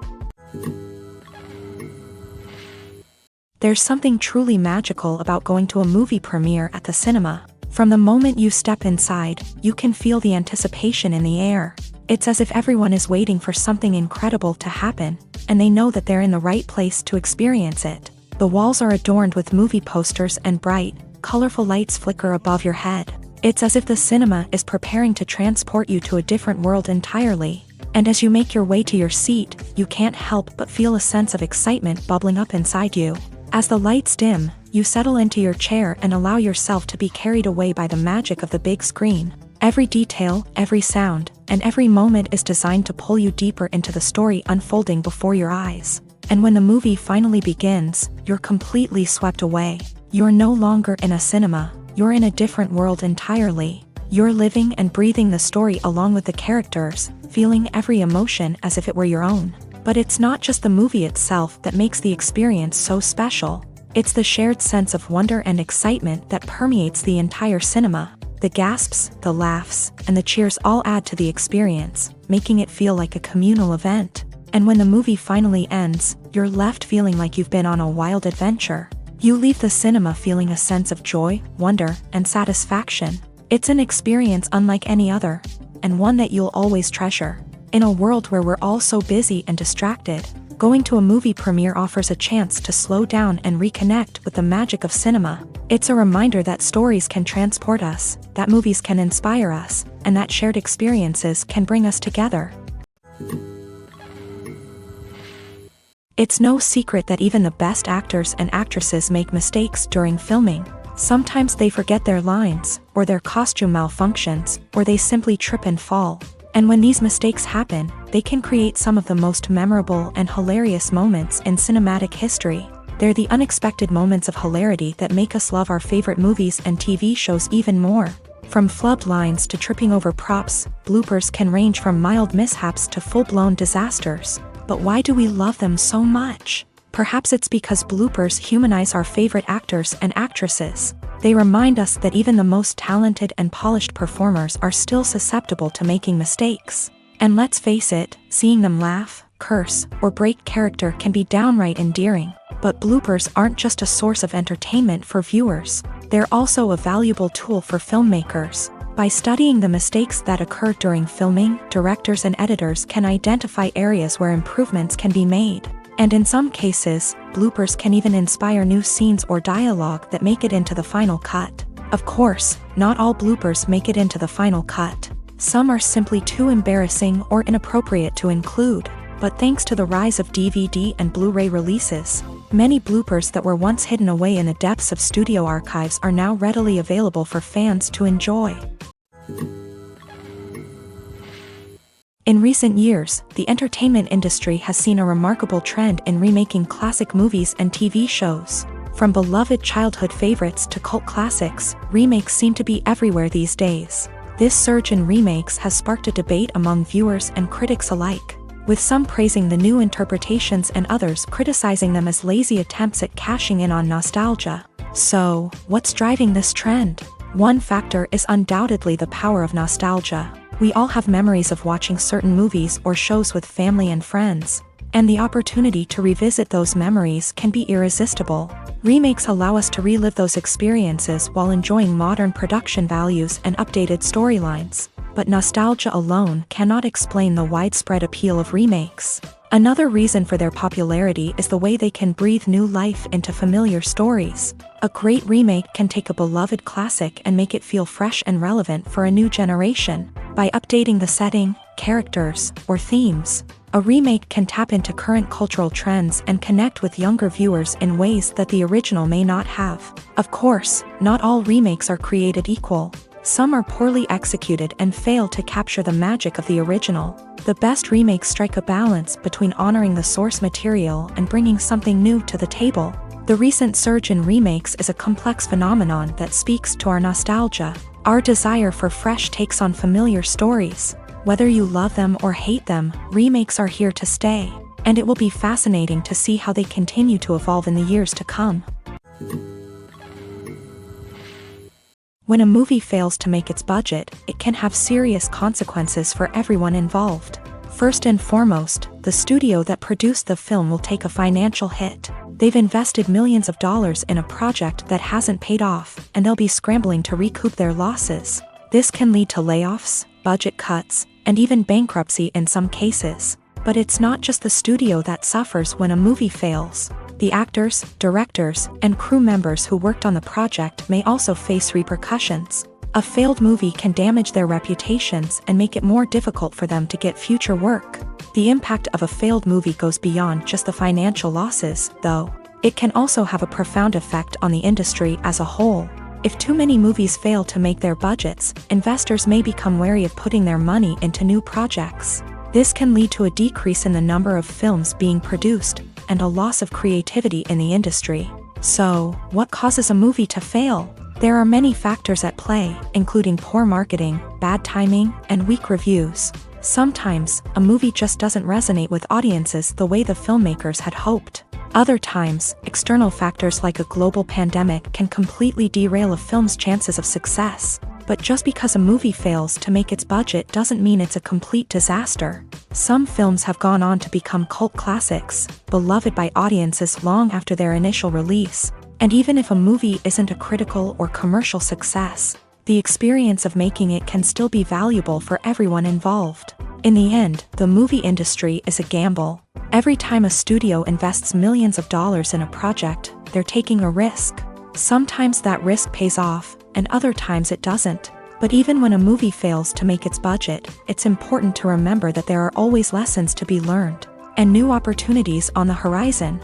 There's something truly magical about going to a movie premiere at the cinema. From the moment you step inside, you can feel the anticipation in the air. It's as if everyone is waiting for something incredible to happen, and they know that they're in the right place to experience it. The walls are adorned with movie posters and bright, colorful lights flicker above your head. It's as if the cinema is preparing to transport you to a different world entirely. And as you make your way to your seat, you can't help but feel a sense of excitement bubbling up inside you. As the lights dim, you settle into your chair and allow yourself to be carried away by the magic of the big screen. Every detail, every sound, and every moment is designed to pull you deeper into the story unfolding before your eyes. And when the movie finally begins, you're completely swept away. You're no longer in a cinema, you're in a different world entirely. You're living and breathing the story along with the characters, feeling every emotion as if it were your own. But it's not just the movie itself that makes the experience so special. It's the shared sense of wonder and excitement that permeates the entire cinema. The gasps, the laughs, and the cheers all add to the experience, making it feel like a communal event. And when the movie finally ends, you're left feeling like you've been on a wild adventure. You leave the cinema feeling a sense of joy, wonder, and satisfaction. It's an experience unlike any other, and one that you'll always treasure. In a world where we're all so busy and distracted, going to a movie premiere offers a chance to slow down and reconnect with the magic of cinema. It's a reminder that stories can transport us, that movies can inspire us, and that shared experiences can bring us together. It's no secret that even the best actors and actresses make mistakes during filming. Sometimes they forget their lines, or their costume malfunctions, or they simply trip and fall. And when these mistakes happen, they can create some of the most memorable and hilarious moments in cinematic history. They're the unexpected moments of hilarity that make us love our favorite movies and TV shows even more. From flubbed lines to tripping over props, bloopers can range from mild mishaps to full-blown disasters. But why do we love them so much? Perhaps it's because bloopers humanize our favorite actors and actresses. They remind us that even the most talented and polished performers are still susceptible to making mistakes. And let's face it, seeing them laugh, curse, or break character can be downright endearing. But bloopers aren't just a source of entertainment for viewers. They're also a valuable tool for filmmakers. By studying the mistakes that occur during filming, directors and editors can identify areas where improvements can be made. And in some cases, bloopers can even inspire new scenes or dialogue that make it into the final cut. Of course, not all bloopers make it into the final cut. Some are simply too embarrassing or inappropriate to include. But thanks to the rise of DVD and Blu-ray releases, Many bloopers that were once hidden away in the depths of studio archives are now readily available for fans to enjoy. In recent years, the entertainment industry has seen a remarkable trend in remaking classic movies and TV shows. From beloved childhood favorites to cult classics, remakes seem to be everywhere these days. This surge in remakes has sparked a debate among viewers and critics alike, with some praising the new interpretations and others criticizing them as lazy attempts at cashing in on nostalgia. So, what's driving this trend? One factor is undoubtedly the power of nostalgia. We all have memories of watching certain movies or shows with family and friends, and the opportunity to revisit those memories can be irresistible. Remakes allow us to relive those experiences while enjoying modern production values and updated storylines. But nostalgia alone cannot explain the widespread appeal of remakes. Another reason for their popularity is the way they can breathe new life into familiar stories. A great remake can take a beloved classic and make it feel fresh and relevant for a new generation. By updating the setting, characters, or themes, a remake can tap into current cultural trends and connect with younger viewers in ways that the original may not have. Of course, not all remakes are created equal. Some are poorly executed and fail to capture the magic of the original. The best remakes strike a balance between honoring the source material and bringing something new to the table. The recent surge in remakes is a complex phenomenon that speaks to our nostalgia, our desire for fresh takes on familiar stories. Whether you love them or hate them, remakes are here to stay, and it will be fascinating to see how they continue to evolve in the years to come. When a movie fails to make its budget, it can have serious consequences for everyone involved. First and foremost, the studio that produced the film will take a financial hit. They've invested millions of dollars in a project that hasn't paid off, and they'll be scrambling to recoup their losses. This can lead to layoffs, budget cuts, and even bankruptcy in some cases. But it's not just the studio that suffers when a movie fails. The actors, directors, and crew members who worked on the project may also face repercussions. A failed movie can damage their reputations and make it more difficult for them to get future work. The impact of a failed movie goes beyond just the financial losses, though. It can also have a profound effect on the industry as a whole. If too many movies fail to make their budgets, investors may become wary of putting their money into new projects. This can lead to a decrease in the number of films being produced, and a loss of creativity in the industry. So, what causes a movie to fail? There are many factors at play, including poor marketing, bad timing, and weak reviews. Sometimes, a movie just doesn't resonate with audiences the way the filmmakers had hoped. Other times, external factors like a global pandemic can completely derail a film's chances of success. But just because a movie fails to make its budget doesn't mean it's a complete disaster. Some films have gone on to become cult classics, beloved by audiences long after their initial release. And even if a movie isn't a critical or commercial success, the experience of making it can still be valuable for everyone involved. In the end, the movie industry is a gamble. Every time a studio invests millions of dollars in a project, they're taking a risk. Sometimes that risk pays off, and other times it doesn't. But even when a movie fails to make its budget, it's important to remember that there are always lessons to be learned, and new opportunities on the horizon.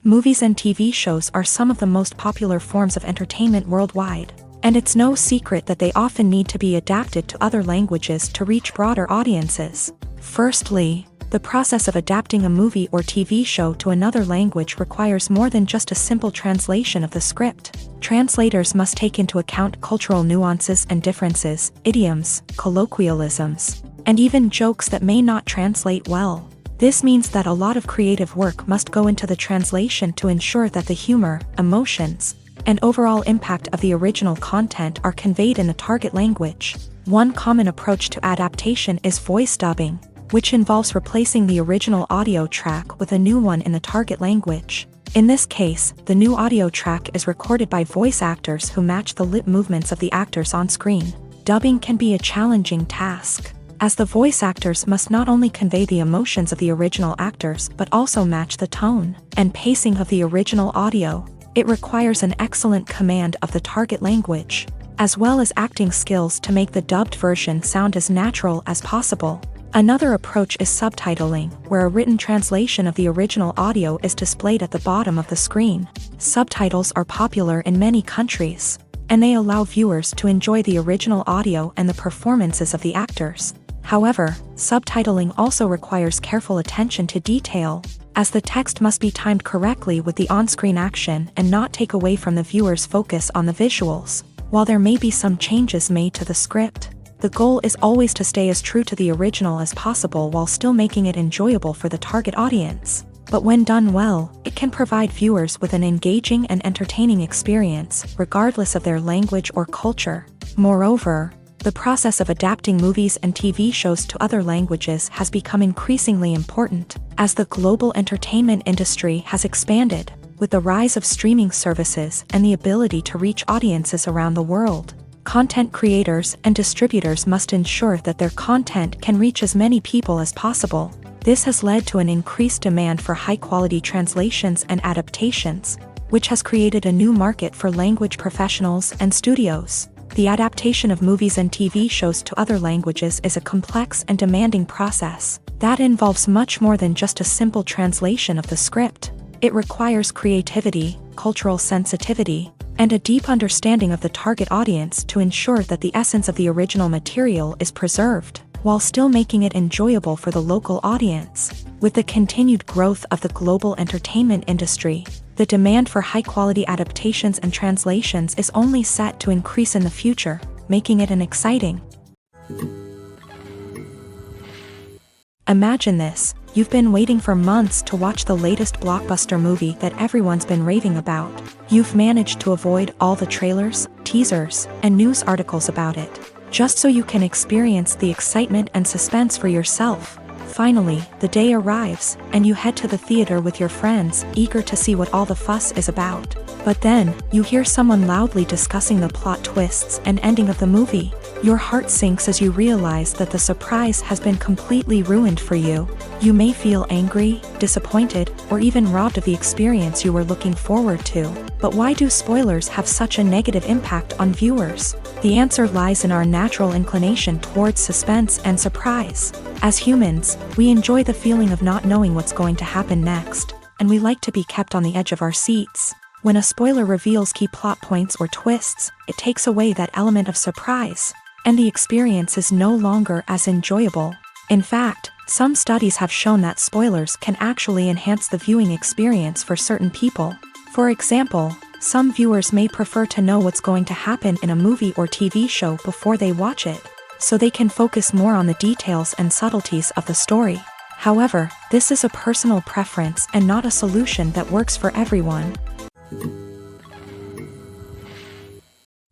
Movies and TV shows are some of the most popular forms of entertainment worldwide, and it's no secret that they often need to be adapted to other languages to reach broader audiences. Firstly, the process of adapting a movie or TV show to another language requires more than just a simple translation of the script. Translators must take into account cultural nuances and differences, idioms, colloquialisms, and even jokes that may not translate well. This means that a lot of creative work must go into the translation to ensure that the humor, emotions, and overall impact of the original content are conveyed in the target language. One common approach to adaptation is voice dubbing, which involves replacing the original audio track with a new one in the target language. In this case, the new audio track is recorded by voice actors who match the lip movements of the actors on screen. Dubbing can be a challenging task, as the voice actors must not only convey the emotions of the original actors but also match the tone and pacing of the original audio. It requires an excellent command of the target language, as well as acting skills to make the dubbed version sound as natural as possible. Another approach is subtitling, where a written translation of the original audio is displayed at the bottom of the screen. Subtitles are popular in many countries, and they allow viewers to enjoy the original audio and the performances of the actors. However, subtitling also requires careful attention to detail, as the text must be timed correctly with the on-screen action and not take away from the viewer's focus on the visuals. While there may be some changes made to the script, the goal is always to stay as true to the original as possible while still making it enjoyable for the target audience. But when done well, it can provide viewers with an engaging and entertaining experience, regardless of their language or culture. Moreover, the process of adapting movies and TV shows to other languages has become increasingly important, as the global entertainment industry has expanded, with the rise of streaming services and the ability to reach audiences around the world. Content creators and distributors must ensure that their content can reach as many people as possible. This has led to an increased demand for high-quality translations and adaptations, which has created a new market for language professionals and studios. The adaptation of movies and TV shows to other languages is a complex and demanding process that involves much more than just a simple translation of the script. It requires creativity, cultural sensitivity, and a deep understanding of the target audience to ensure that the essence of the original material is preserved, while still making it enjoyable for the local audience. With the continued growth of the global entertainment industry, the demand for high-quality adaptations and translations is only set to increase in the future, making it an exciting. Imagine this: you've been waiting for months to watch the latest blockbuster movie that everyone's been raving about. You've managed to avoid all the trailers, teasers, and news articles about it, just so you can experience the excitement and suspense for yourself. Finally, the day arrives, and you head to the theater with your friends, eager to see what all the fuss is about. But then, you hear someone loudly discussing the plot twists and ending of the movie. Your heart sinks as you realize that the surprise has been completely ruined for you. You may feel angry, disappointed, or even robbed of the experience you were looking forward to. But why do spoilers have such a negative impact on viewers? The answer lies in our natural inclination towards suspense and surprise. As humans, we enjoy the feeling of not knowing what's going to happen next, and we like to be kept on the edge of our seats. When a spoiler reveals key plot points or twists, it takes away that element of surprise, and the experience is no longer as enjoyable. In fact, some studies have shown that spoilers can actually enhance the viewing experience for certain people. For example, some viewers may prefer to know what's going to happen in a movie or TV show before they watch it, so they can focus more on the details and subtleties of the story. However, this is a personal preference and not a solution that works for everyone.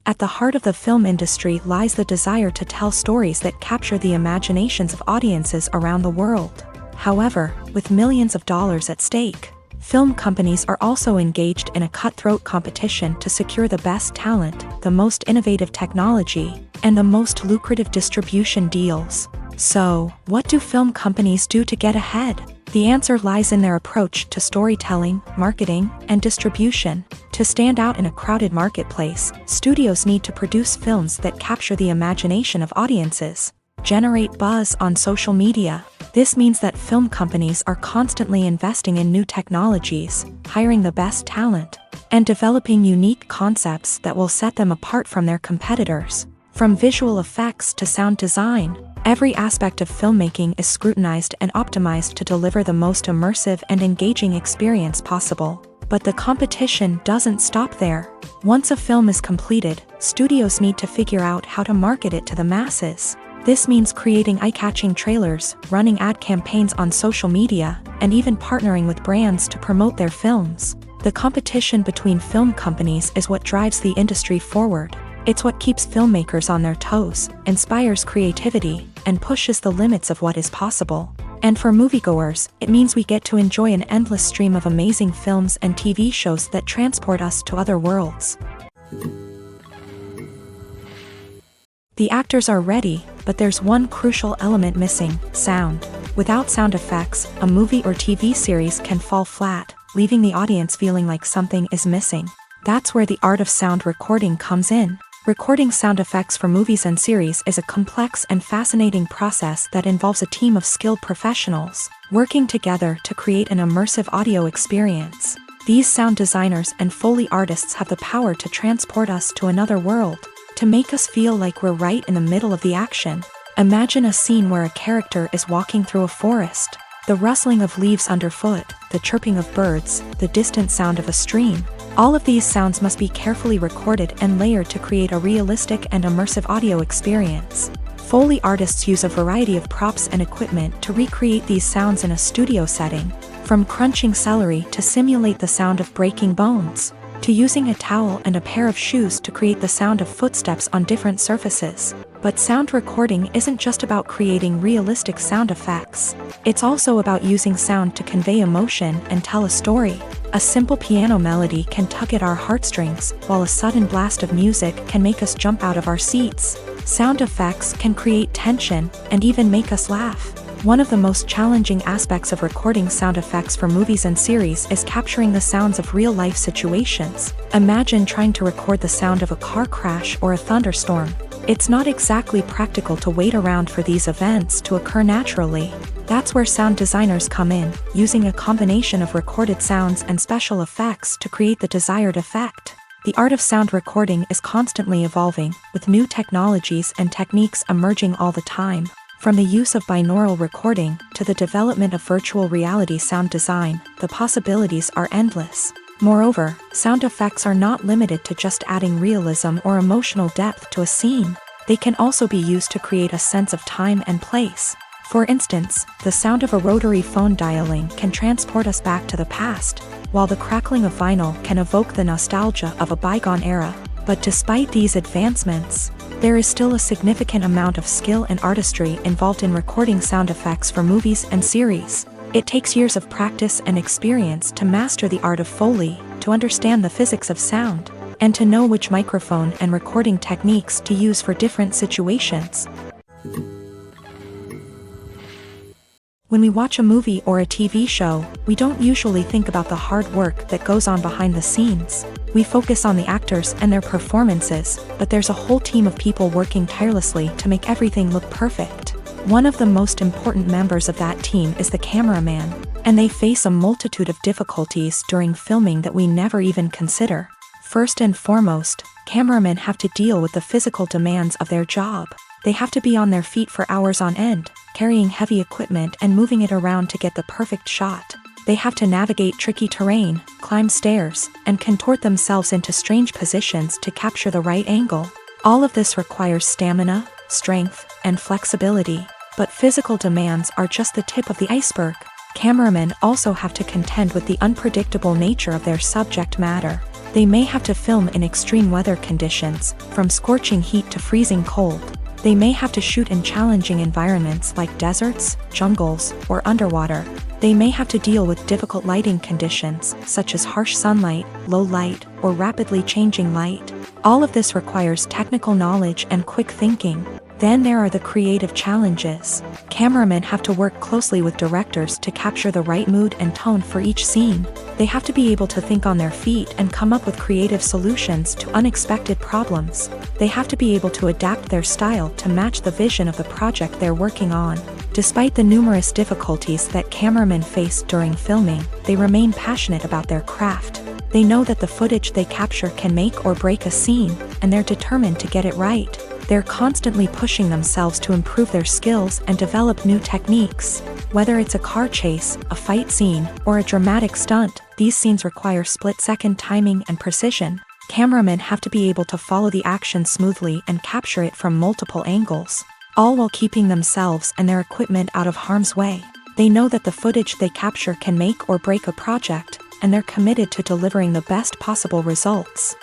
At the heart of the film industry lies the desire to tell stories that capture the imaginations of audiences around the world. However, with millions of dollars at stake, film companies are also engaged in a cutthroat competition to secure the best talent, the most innovative technology, and the most lucrative distribution deals. So, what do film companies do to get ahead? The answer lies in their approach to storytelling, marketing, and distribution. To stand out in a crowded marketplace, studios need to produce films that capture the imagination of audiences, generate buzz on social media. This means that film companies are constantly investing in new technologies, hiring the best talent, and developing unique concepts that will set them apart from their competitors. From visual effects to sound design, every aspect of filmmaking is scrutinized and optimized to deliver the most immersive and engaging experience possible. But the competition doesn't stop there. Once a film is completed, studios need to figure out how to market it to the masses. This means creating eye-catching trailers, running ad campaigns on social media, and even partnering with brands to promote their films. The competition between film companies is what drives the industry forward. It's what keeps filmmakers on their toes, inspires creativity, and pushes the limits of what is possible. And for moviegoers, it means we get to enjoy an endless stream of amazing films and TV shows that transport us to other worlds. The actors are ready, but there's one crucial element missing: sound. Without sound effects, a movie or TV series can fall flat, leaving the audience feeling like something is missing. That's where the art of sound recording comes in. Recording sound effects for movies and series is a complex and fascinating process that involves a team of skilled professionals working together to create an immersive audio experience. These sound designers and Foley artists have the power to transport us to another world, to make us feel like we're right in the middle of the action. Imagine a scene where a character is walking through a forest. The rustling of leaves underfoot, the chirping of birds, the distant sound of a stream. All of these sounds must be carefully recorded and layered to create a realistic and immersive audio experience. Foley artists use a variety of props and equipment to recreate these sounds in a studio setting, from crunching celery to simulate the sound of breaking bones, to using a towel and a pair of shoes to create the sound of footsteps on different surfaces. But sound recording isn't just about creating realistic sound effects. It's also about using sound to convey emotion and tell a story. A simple piano melody can tug at our heartstrings, while a sudden blast of music can make us jump out of our seats. Sound effects can create tension and even make us laugh. One of the most challenging aspects of recording sound effects for movies and series is capturing the sounds of real-life situations. Imagine trying to record the sound of a car crash or a thunderstorm. It's not exactly practical to wait around for these events to occur naturally. That's where sound designers come in, using a combination of recorded sounds and special effects to create the desired effect. The art of sound recording is constantly evolving, with new technologies and techniques emerging all the time. From the use of binaural recording to the development of virtual reality sound design, the possibilities are endless. Moreover, sound effects are not limited to just adding realism or emotional depth to a scene. They can also be used to create a sense of time and place. For instance, the sound of a rotary phone dialing can transport us back to the past, while the crackling of vinyl can evoke the nostalgia of a bygone era. But despite these advancements, there is still a significant amount of skill and artistry involved in recording sound effects for movies and series. It takes years of practice and experience to master the art of Foley, to understand the physics of sound, and to know which microphone and recording techniques to use for different situations. When we watch a movie or a TV show, we don't usually think about the hard work that goes on behind the scenes. We focus on the actors and their performances, but there's a whole team of people working tirelessly to make everything look perfect. One of the most important members of that team is the cameraman, and they face a multitude of difficulties during filming that we never even consider. First and foremost, cameramen have to deal with the physical demands of their job. They have to be on their feet for hours on end, carrying heavy equipment and moving it around to get the perfect shot. They have to navigate tricky terrain, climb stairs, and contort themselves into strange positions to capture the right angle. All of this requires stamina, strength, and flexibility. But physical demands are just the tip of the iceberg. Cameramen also have to contend with the unpredictable nature of their subject matter. They may have to film in extreme weather conditions, from scorching heat to freezing cold. They may have to shoot in challenging environments like deserts, jungles, or underwater. They may have to deal with difficult lighting conditions, such as harsh sunlight, low light, or rapidly changing light. All of this requires technical knowledge and quick thinking. Then there are the creative challenges. Cameramen have to work closely with directors to capture the right mood and tone for each scene. They have to be able to think on their feet and come up with creative solutions to unexpected problems. They have to be able to adapt their style to match the vision of the project they're working on. Despite the numerous difficulties that cameramen face during filming, they remain passionate about their craft. They know that the footage they capture can make or break a scene, and they're determined to get it right. They're constantly pushing themselves to improve their skills and develop new techniques. Whether it's a car chase, a fight scene, or a dramatic stunt, these scenes require split-second timing and precision. Cameramen have to be able to follow the action smoothly and capture it from multiple angles, all while keeping themselves and their equipment out of harm's way. They know that the footage they capture can make or break a project, and they're committed to delivering the best possible results.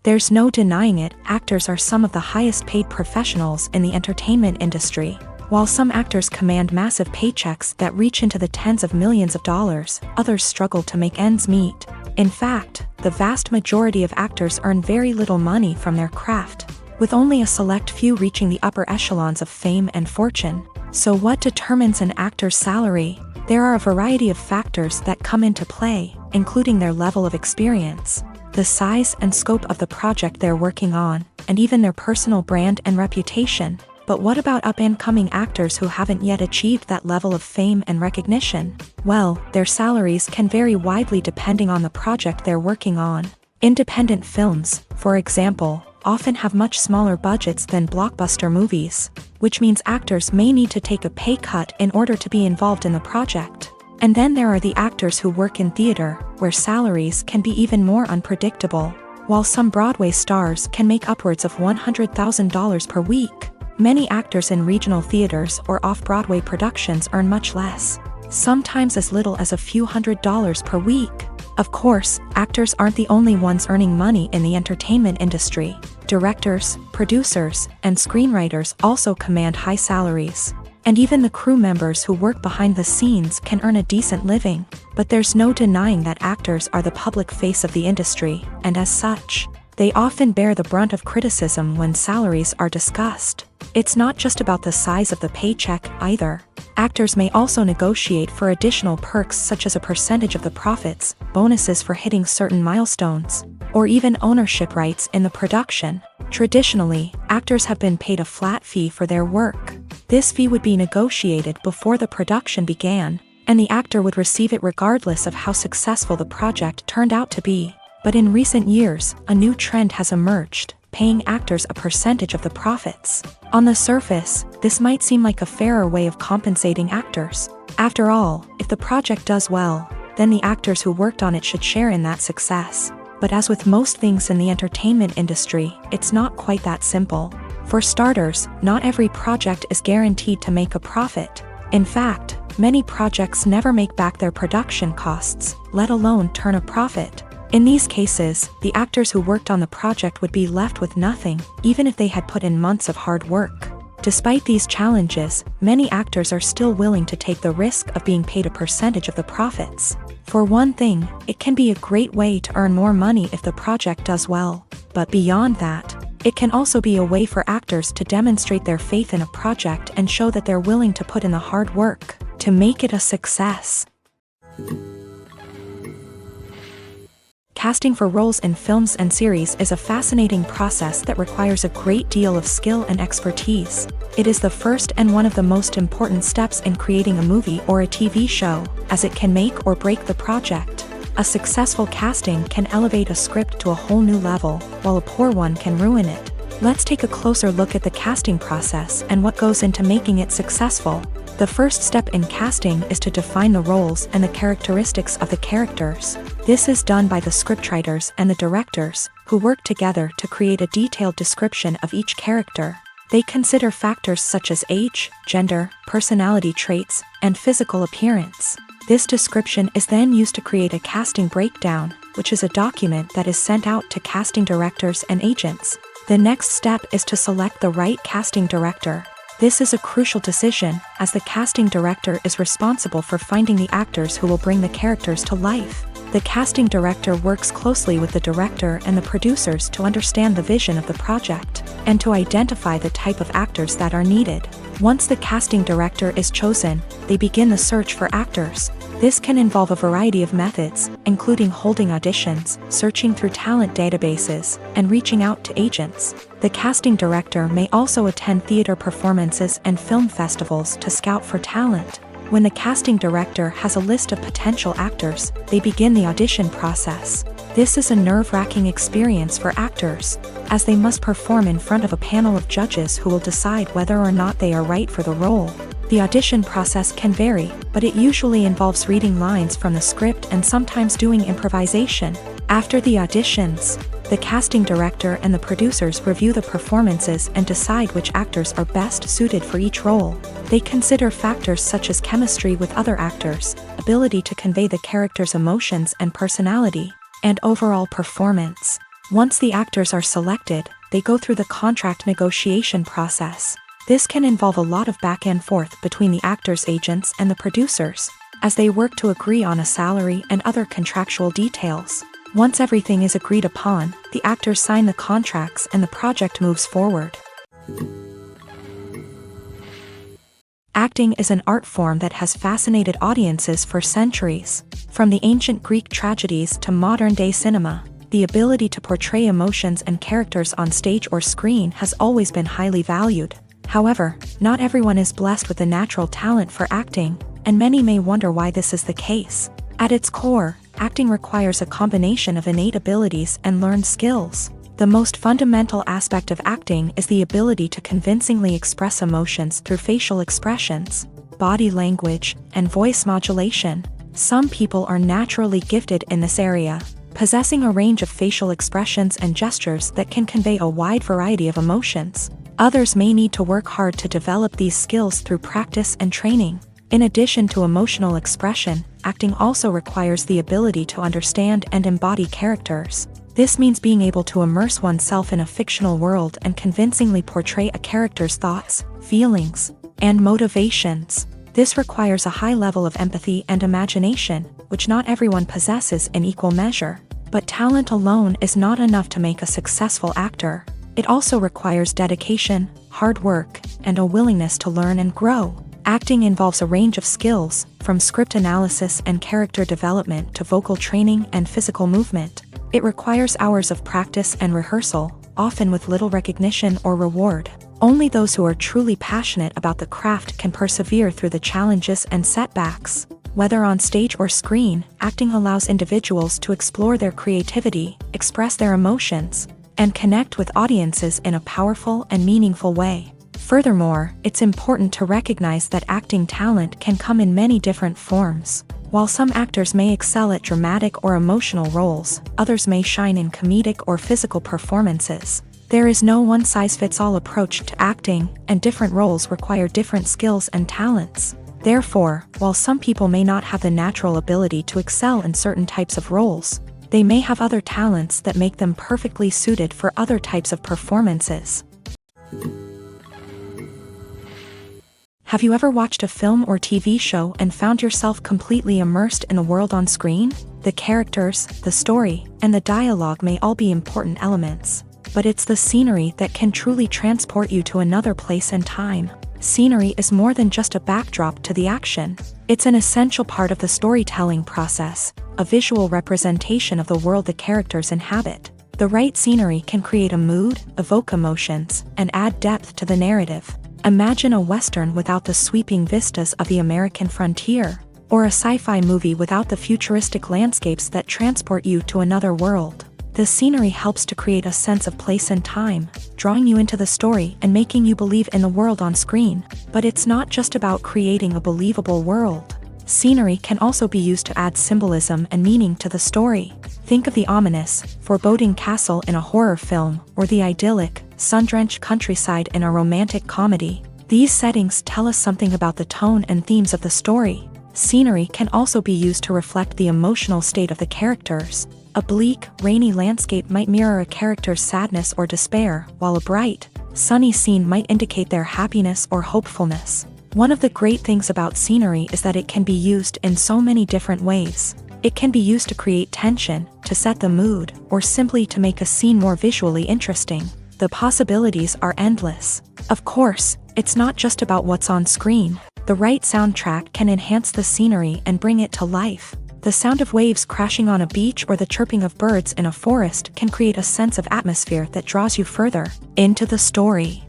There's no denying it, actors are some of the highest paid professionals in the entertainment industry. While some actors command massive paychecks that reach into the tens of millions of dollars, others struggle to make ends meet. In fact, the vast majority of actors earn very little money from their craft, with only a select few reaching the upper echelons of fame and fortune. So what determines an actor's salary? There are a variety of factors that come into play, including their level of experience. the size and scope of the project they're working on, and even their personal brand and reputation. But what about up-and-coming actors who haven't yet achieved that level of fame and recognition? Well, their salaries can vary widely depending on the project they're working on. Independent films, for example, often have much smaller budgets than blockbuster movies, which means actors may need to take a pay cut in order to be involved in the project. And then there are the actors who work in theater, where salaries can be even more unpredictable. While some Broadway stars can make upwards of $100,000 per week, many actors in regional theaters or off-Broadway productions earn much less, sometimes as little as a few $100s per week. Of course, actors aren't the only ones earning money in the entertainment industry. Directors, producers, and screenwriters also command high salaries. And even the crew members who work behind the scenes can earn a decent living. But there's no denying that actors are the public face of the industry, and as such, they often bear the brunt of criticism when salaries are discussed. It's not just about the size of the paycheck, either. Actors may also negotiate for additional perks such as a percentage of the profits, bonuses for hitting certain milestones, or even ownership rights in the production. Traditionally, actors have been paid a flat fee for their work. This fee would be negotiated before the production began, and the actor would receive it regardless of how successful the project turned out to be. But in recent years, a new trend has emerged, paying actors a percentage of the profits. On the surface, this might seem like a fairer way of compensating actors. After all, if the project does well, then the actors who worked on it should share in that success. But as with most things in the entertainment industry, it's not quite that simple. For starters, not every project is guaranteed to make a profit. In fact, many projects never make back their production costs, let alone turn a profit. In these cases, the actors who worked on the project would be left with nothing, even if they had put in months of hard work. Despite these challenges, many actors are still willing to take the risk of being paid a percentage of the profits. For one thing, it can be a great way to earn more money if the project does well. But beyond that, it can also be a way for actors to demonstrate their faith in a project and show that they're willing to put in the hard work to make it a success. Casting for roles in films and series is a fascinating process that requires a great deal of skill and expertise. It is the first and one of the most important steps in creating a movie or a TV show, as it can make or break the project. A successful casting can elevate a script to a whole new level, while a poor one can ruin it. Let's take a closer look at the casting process and what goes into making it successful. The first step in casting is to define the roles and the characteristics of the characters. This is done by the scriptwriters and the directors, who work together to create a detailed description of each character. They consider factors such as age, gender, personality traits, and physical appearance. This description is then used to create a casting breakdown, which is a document that is sent out to casting directors and agents. The next step is to select the right casting director. This is a crucial decision, as the casting director is responsible for finding the actors who will bring the characters to life. The casting director works closely with the director and the producers to understand the vision of the project, and to identify the type of actors that are needed. Once the casting director is chosen, they begin the search for actors. This can involve a variety of methods, including holding auditions, searching through talent databases, and reaching out to agents. The casting director may also attend theater performances and film festivals to scout for talent. When the casting director has a list of potential actors, they begin the audition process. This is a nerve-wracking experience for actors, as they must perform in front of a panel of judges who will decide whether or not they are right for the role. The audition process can vary, but it usually involves reading lines from the script and sometimes doing improvisation. After the auditions, the casting director and the producers review the performances and decide which actors are best suited for each role. They consider factors such as chemistry with other actors, ability to convey the character's emotions and personality, and overall performance. Once the actors are selected, they go through the contract negotiation process. This can involve a lot of back and forth between the actors' agents and the producers, as they work to agree on a salary and other contractual details. Once everything is agreed upon, the actors sign the contracts and the project moves forward. Acting is an art form that has fascinated audiences for centuries. From the ancient Greek tragedies to modern-day cinema, the ability to portray emotions and characters on stage or screen has always been highly valued. However, not everyone is blessed with a natural talent for acting, and many may wonder why this is the case. At its core, acting requires a combination of innate abilities and learned skills. The most fundamental aspect of acting is the ability to convincingly express emotions through facial expressions, body language, and voice modulation. Some people are naturally gifted in this area, possessing a range of facial expressions and gestures that can convey a wide variety of emotions. Others may need to work hard to develop these skills through practice and training. In addition to emotional expression, acting also requires the ability to understand and embody characters. This means being able to immerse oneself in a fictional world and convincingly portray a character's thoughts, feelings, and motivations. This requires a high level of empathy and imagination, which not everyone possesses in equal measure. But talent alone is not enough to make a successful actor. It also requires dedication, hard work, and a willingness to learn and grow. Acting involves a range of skills, from script analysis and character development to vocal training and physical movement. It requires hours of practice and rehearsal, often with little recognition or reward. Only those who are truly passionate about the craft can persevere through the challenges and setbacks. Whether on stage or screen, acting allows individuals to explore their creativity, express their emotions, and connect with audiences in a powerful and meaningful way. Furthermore, it's important to recognize that acting talent can come in many different forms. While some actors may excel at dramatic or emotional roles, others may shine in comedic or physical performances. There is no one-size-fits-all approach to acting, and different roles require different skills and talents. Therefore, while some people may not have the natural ability to excel in certain types of roles, they may have other talents that make them perfectly suited for other types of performances. Have you ever watched a film or TV show and found yourself completely immersed in the world on screen? The characters, the story, and the dialogue may all be important elements, but it's the scenery that can truly transport you to another place and time. Scenery is more than just a backdrop to the action. It's an essential part of the storytelling process, a visual representation of the world the characters inhabit. The right scenery can create a mood, evoke emotions, and add depth to the narrative. Imagine a Western without the sweeping vistas of the American frontier, or a sci-fi movie without the futuristic landscapes that transport you to another world. The scenery helps to create a sense of place and time, drawing you into the story and making you believe in the world on screen. But it's not just about creating a believable world. Scenery can also be used to add symbolism and meaning to the story. Think of the ominous, foreboding castle in a horror film, or the idyllic, sun-drenched countryside in a romantic comedy. These settings tell us something about the tone and themes of the story. Scenery can also be used to reflect the emotional state of the characters. A bleak, rainy landscape might mirror a character's sadness or despair, while a bright, sunny scene might indicate their happiness or hopefulness. One of the great things about scenery is that it can be used in so many different ways. It can be used to create tension, to set the mood, or simply to make a scene more visually interesting. The possibilities are endless. Of course, it's not just about what's on screen. The right soundtrack can enhance the scenery and bring it to life. The sound of waves crashing on a beach or the chirping of birds in a forest can create a sense of atmosphere that draws you further into the story.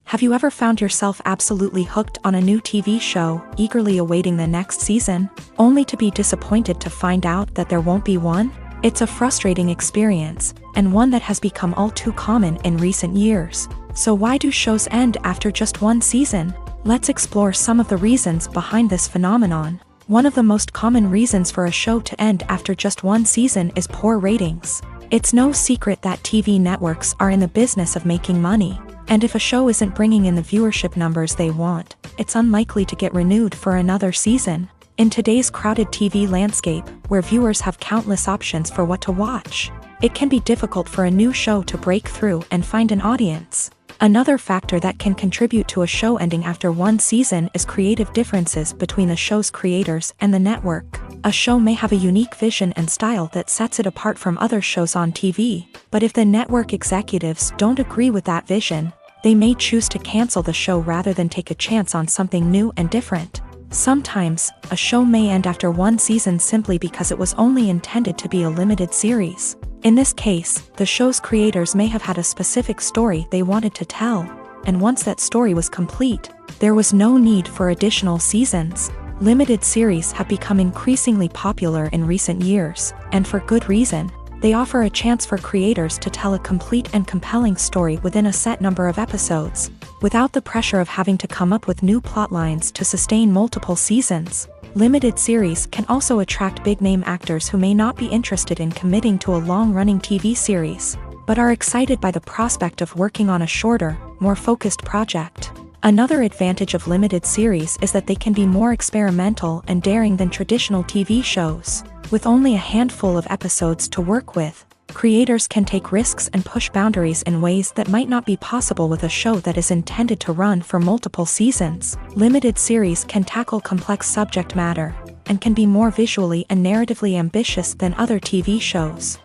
Have you ever found yourself absolutely hooked on a new TV show, eagerly awaiting the next season, only to be disappointed to find out that there won't be one? It's a frustrating experience, and one that has become all too common in recent years. So why do shows end after just one season? Let's explore some of the reasons behind this phenomenon. One of the most common reasons for a show to end after just one season is poor ratings. It's no secret that TV networks are in the business of making money. And if a show isn't bringing in the viewership numbers they want, it's unlikely to get renewed for another season. In today's crowded TV landscape, where viewers have countless options for what to watch, it can be difficult for a new show to break through and find an audience. Another factor that can contribute to a show ending after one season is creative differences between the show's creators and the network. A show may have a unique vision and style that sets it apart from other shows on TV, but if the network executives don't agree with that vision, they may choose to cancel the show rather than take a chance on something new and different. Sometimes, a show may end after one season simply because it was only intended to be a limited series. In this case, the show's creators may have had a specific story they wanted to tell, and once that story was complete, there was no need for additional seasons. Limited series have become increasingly popular in recent years, and for good reason. They offer a chance for creators to tell a complete and compelling story within a set number of episodes, without the pressure of having to come up with new plotlines to sustain multiple seasons. Limited series can also attract big-name actors who may not be interested in committing to a long-running TV series, but are excited by the prospect of working on a shorter, more focused project. Another advantage of limited series is that they can be more experimental and daring than traditional TV shows. With only a handful of episodes to work with, creators can take risks and push boundaries in ways that might not be possible with a show that is intended to run for multiple seasons. Limited series can tackle complex subject matter, and can be more visually and narratively ambitious than other TV shows.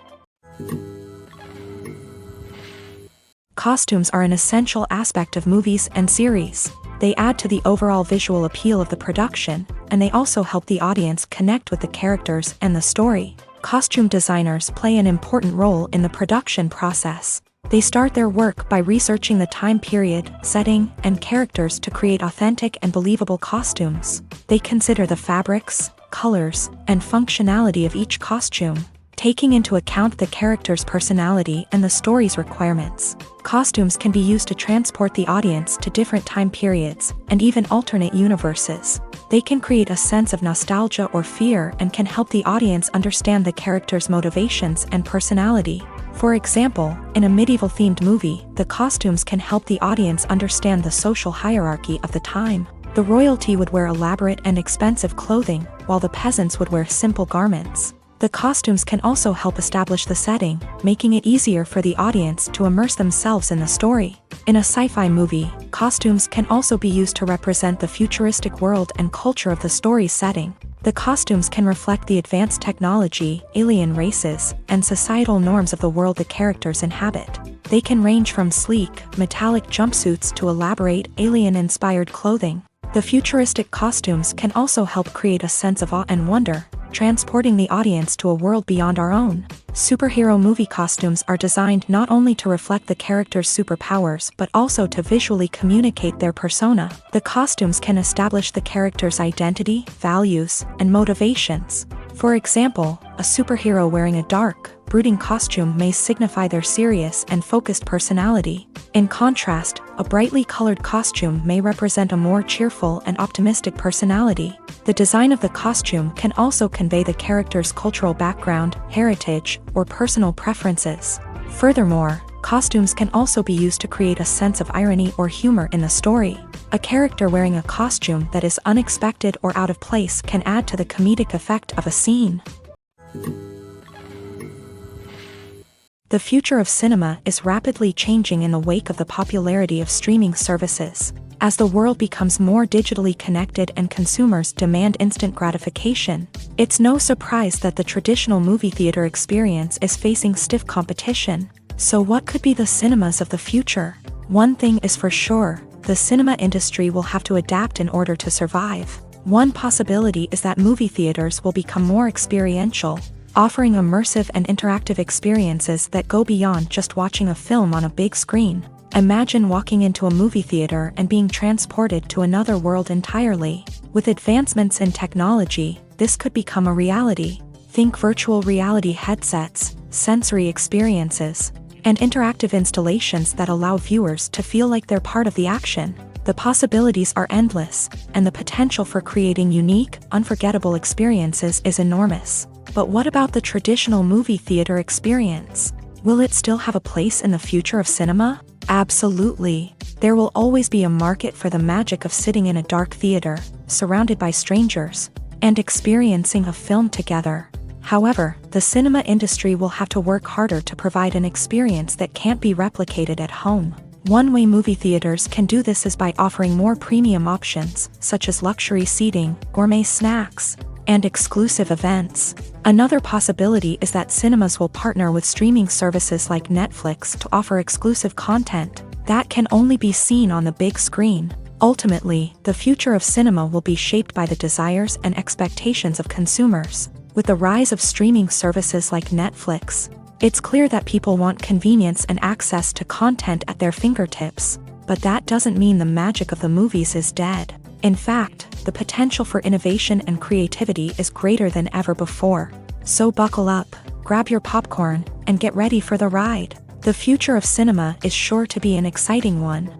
Costumes are an essential aspect of movies and series. They add to the overall visual appeal of the production, and they also help the audience connect with the characters and the story. Costume designers play an important role in the production process. They start their work by researching the time period, setting, and characters to create authentic and believable costumes. They consider the fabrics, colors, and functionality of each costume, taking into account the character's personality and the story's requirements. Costumes can be used to transport the audience to different time periods, and even alternate universes. They can create a sense of nostalgia or fear and can help the audience understand the character's motivations and personality. For example, in a medieval-themed movie, the costumes can help the audience understand the social hierarchy of the time. The royalty would wear elaborate and expensive clothing, while the peasants would wear simple garments. The costumes can also help establish the setting, making it easier for the audience to immerse themselves in the story. In a sci-fi movie, costumes can also be used to represent the futuristic world and culture of the story's setting. The costumes can reflect the advanced technology, alien races, and societal norms of the world the characters inhabit. They can range from sleek, metallic jumpsuits to elaborate, alien-inspired clothing. The futuristic costumes can also help create a sense of awe and wonder, transporting the audience to a world beyond our own. Superhero movie costumes are designed not only to reflect the character's superpowers but also to visually communicate their persona. The costumes can establish the character's identity, values, and motivations. For example, a superhero wearing a dark, brooding costume may signify their serious and focused personality. In contrast, a brightly colored costume may represent a more cheerful and optimistic personality. The design of the costume can also convey the character's cultural background, heritage, or personal preferences. Furthermore, costumes can also be used to create a sense of irony or humor in the story. A character wearing a costume that is unexpected or out of place can add to the comedic effect of a scene. The future of cinema is rapidly changing in the wake of the popularity of streaming services. As the world becomes more digitally connected and consumers demand instant gratification, it's no surprise that the traditional movie theater experience is facing stiff competition. So what could be the cinemas of the future? One thing is for sure, the cinema industry will have to adapt in order to survive. One possibility is that movie theaters will become more experiential, offering immersive and interactive experiences that go beyond just watching a film on a big screen. Imagine walking into a movie theater and being transported to another world entirely. With advancements in technology, this could become a reality. Think virtual reality headsets, sensory experiences, and interactive installations that allow viewers to feel like they're part of the action. The possibilities are endless, and the potential for creating unique, unforgettable experiences is enormous. But what about the traditional movie theater experience? Will it still have a place in the future of cinema? Absolutely. There will always be a market for the magic of sitting in a dark theater, surrounded by strangers, and experiencing a film together. However, the cinema industry will have to work harder to provide an experience that can't be replicated at home. One way movie theaters can do this is by offering more premium options, such as luxury seating, gourmet snacks, and exclusive events. Another possibility is that cinemas will partner with streaming services like Netflix to offer exclusive content that can only be seen on the big screen. Ultimately, the future of cinema will be shaped by the desires and expectations of consumers. With the rise of streaming services like Netflix, it's clear that people want convenience and access to content at their fingertips. But that doesn't mean the magic of the movies is dead. In fact, the potential for innovation and creativity is greater than ever before. So buckle up, grab your popcorn, and get ready for the ride. The future of cinema is sure to be an exciting one.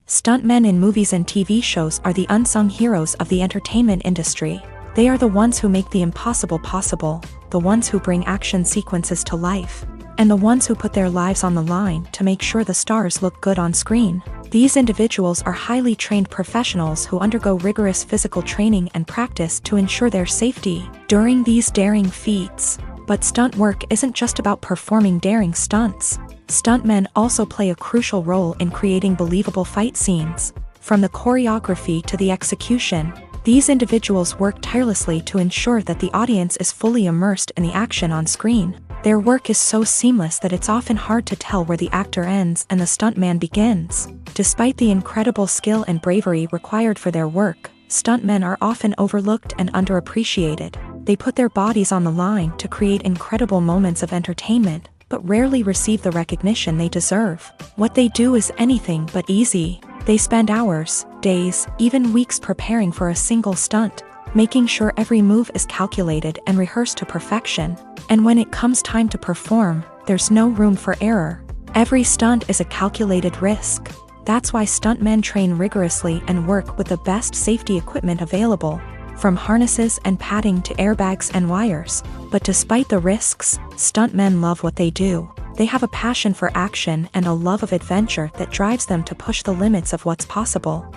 Stuntmen in movies and TV shows are the unsung heroes of the entertainment industry. They are the ones who make the impossible possible, the ones who bring action sequences to life, and the ones who put their lives on the line to make sure the stars look good on screen. These individuals are highly trained professionals who undergo rigorous physical training and practice to ensure their safety during these daring feats. But stunt work isn't just about performing daring stunts. Stuntmen also play a crucial role in creating believable fight scenes. From the choreography to the execution, these individuals work tirelessly to ensure that the audience is fully immersed in the action on screen. Their work is so seamless that it's often hard to tell where the actor ends and the stuntman begins. Despite the incredible skill and bravery required for their work, stuntmen are often overlooked and underappreciated. They put their bodies on the line to create incredible moments of entertainment, but rarely receive the recognition they deserve. What they do is anything but easy. They spend hours, days, even weeks preparing for a single stunt, making sure every move is calculated and rehearsed to perfection. And when it comes time to perform, there's no room for error. Every stunt is a calculated risk. That's why stuntmen train rigorously and work with the best safety equipment available, from harnesses and padding to airbags and wires. But despite the risks, stuntmen love what they do. They have a passion for action and a love of adventure that drives them to push the limits of what's possible.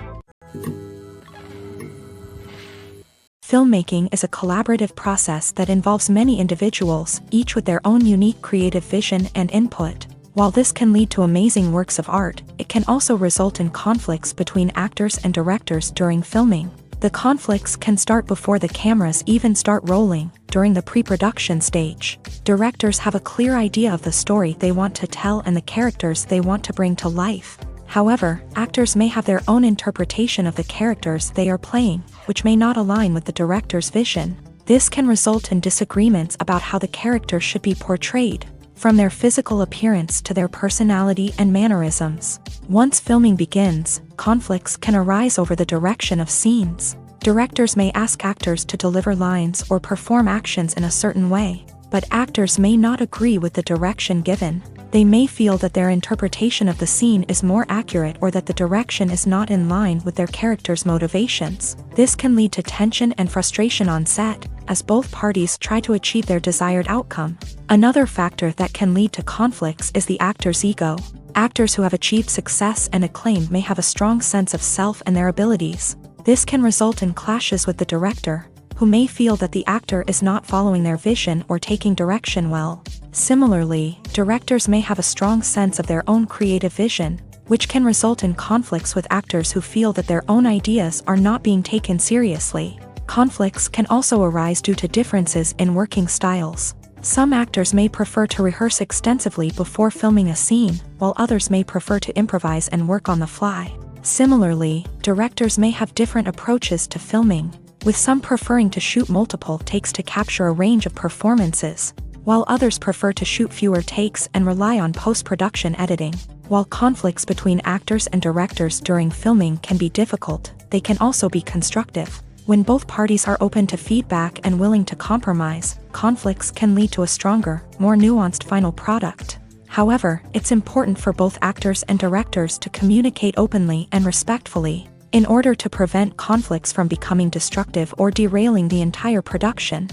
Filmmaking is a collaborative process that involves many individuals, each with their own unique creative vision and input. While this can lead to amazing works of art, it can also result in conflicts between actors and directors during filming. The conflicts can start before the cameras even start rolling, during the pre-production stage. Directors have a clear idea of the story they want to tell and the characters they want to bring to life. However, actors may have their own interpretation of the characters they are playing, which may not align with the director's vision. This can result in disagreements about how the character should be portrayed, from their physical appearance to their personality and mannerisms. Once filming begins, conflicts can arise over the direction of scenes. Directors may ask actors to deliver lines or perform actions in a certain way, but actors may not agree with the direction given. They may feel that their interpretation of the scene is more accurate or that the direction is not in line with their character's motivations. This can lead to tension and frustration on set, as both parties try to achieve their desired outcome. Another factor that can lead to conflicts is the actor's ego. Actors who have achieved success and acclaim may have a strong sense of self and their abilities. This can result in clashes with the director, who may feel that the actor is not following their vision or taking direction well. Similarly, directors may have a strong sense of their own creative vision, which can result in conflicts with actors who feel that their own ideas are not being taken seriously. Conflicts can also arise due to differences in working styles. Some actors may prefer to rehearse extensively before filming a scene, while others may prefer to improvise and work on the fly. Similarly, directors may have different approaches to filming, with some preferring to shoot multiple takes to capture a range of performances, while others prefer to shoot fewer takes and rely on post-production editing. While conflicts between actors and directors during filming can be difficult, they can also be constructive. When both parties are open to feedback and willing to compromise, conflicts can lead to a stronger, more nuanced final product. However, it's important for both actors and directors to communicate openly and respectfully, in order to prevent conflicts from becoming destructive or derailing the entire production.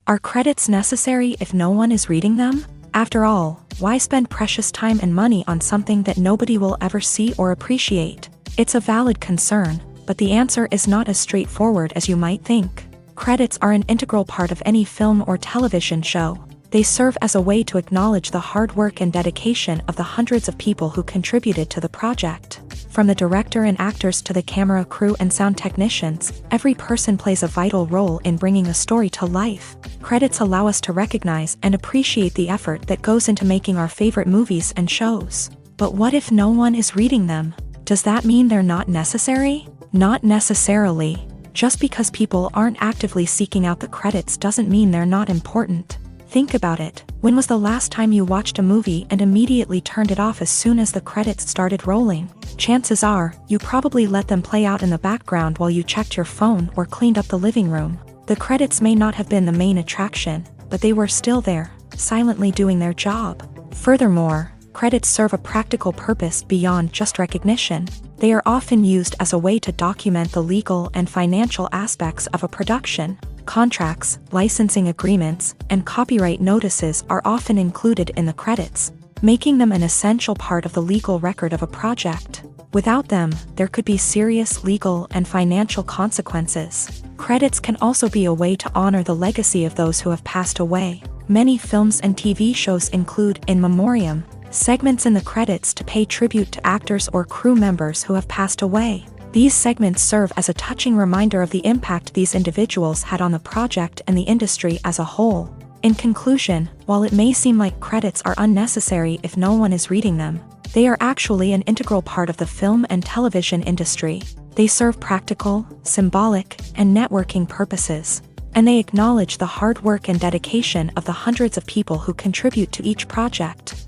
Are credits necessary if no one is reading them? After all, why spend precious time and money on something that nobody will ever see or appreciate? It's a valid concern, but the answer is not as straightforward as you might think. Credits are an integral part of any film or television show. They serve as a way to acknowledge the hard work and dedication of the hundreds of people who contributed to the project. From the director and actors to the camera crew and sound technicians, every person plays a vital role in bringing a story to life. Credits allow us to recognize and appreciate the effort that goes into making our favorite movies and shows. But what if no one is reading them? Does that mean they're not necessary? Not necessarily. Just because people aren't actively seeking out the credits doesn't mean they're not important. Think about it. When was the last time you watched a movie and immediately turned it off as soon as the credits started rolling? Chances are, you probably let them play out in the background while you checked your phone or cleaned up the living room. The credits may not have been the main attraction, but they were still there, silently doing their job. Furthermore, credits serve a practical purpose beyond just recognition. They are often used as a way to document the legal and financial aspects of a production. Contracts, licensing agreements, and copyright notices are often included in the credits, making them an essential part of the legal record of a project. Without them, there could be serious legal and financial consequences. Credits can also be a way to honor the legacy of those who have passed away. Many films and TV shows include in memoriam segments in the credits to pay tribute to actors or crew members who have passed away. These segments serve as a touching reminder of the impact these individuals had on the project and the industry as a whole. In conclusion, while it may seem like credits are unnecessary if no one is reading them, they are actually an integral part of the film and television industry. They serve practical, symbolic, and networking purposes, and they acknowledge the hard work and dedication of the hundreds of people who contribute to each project.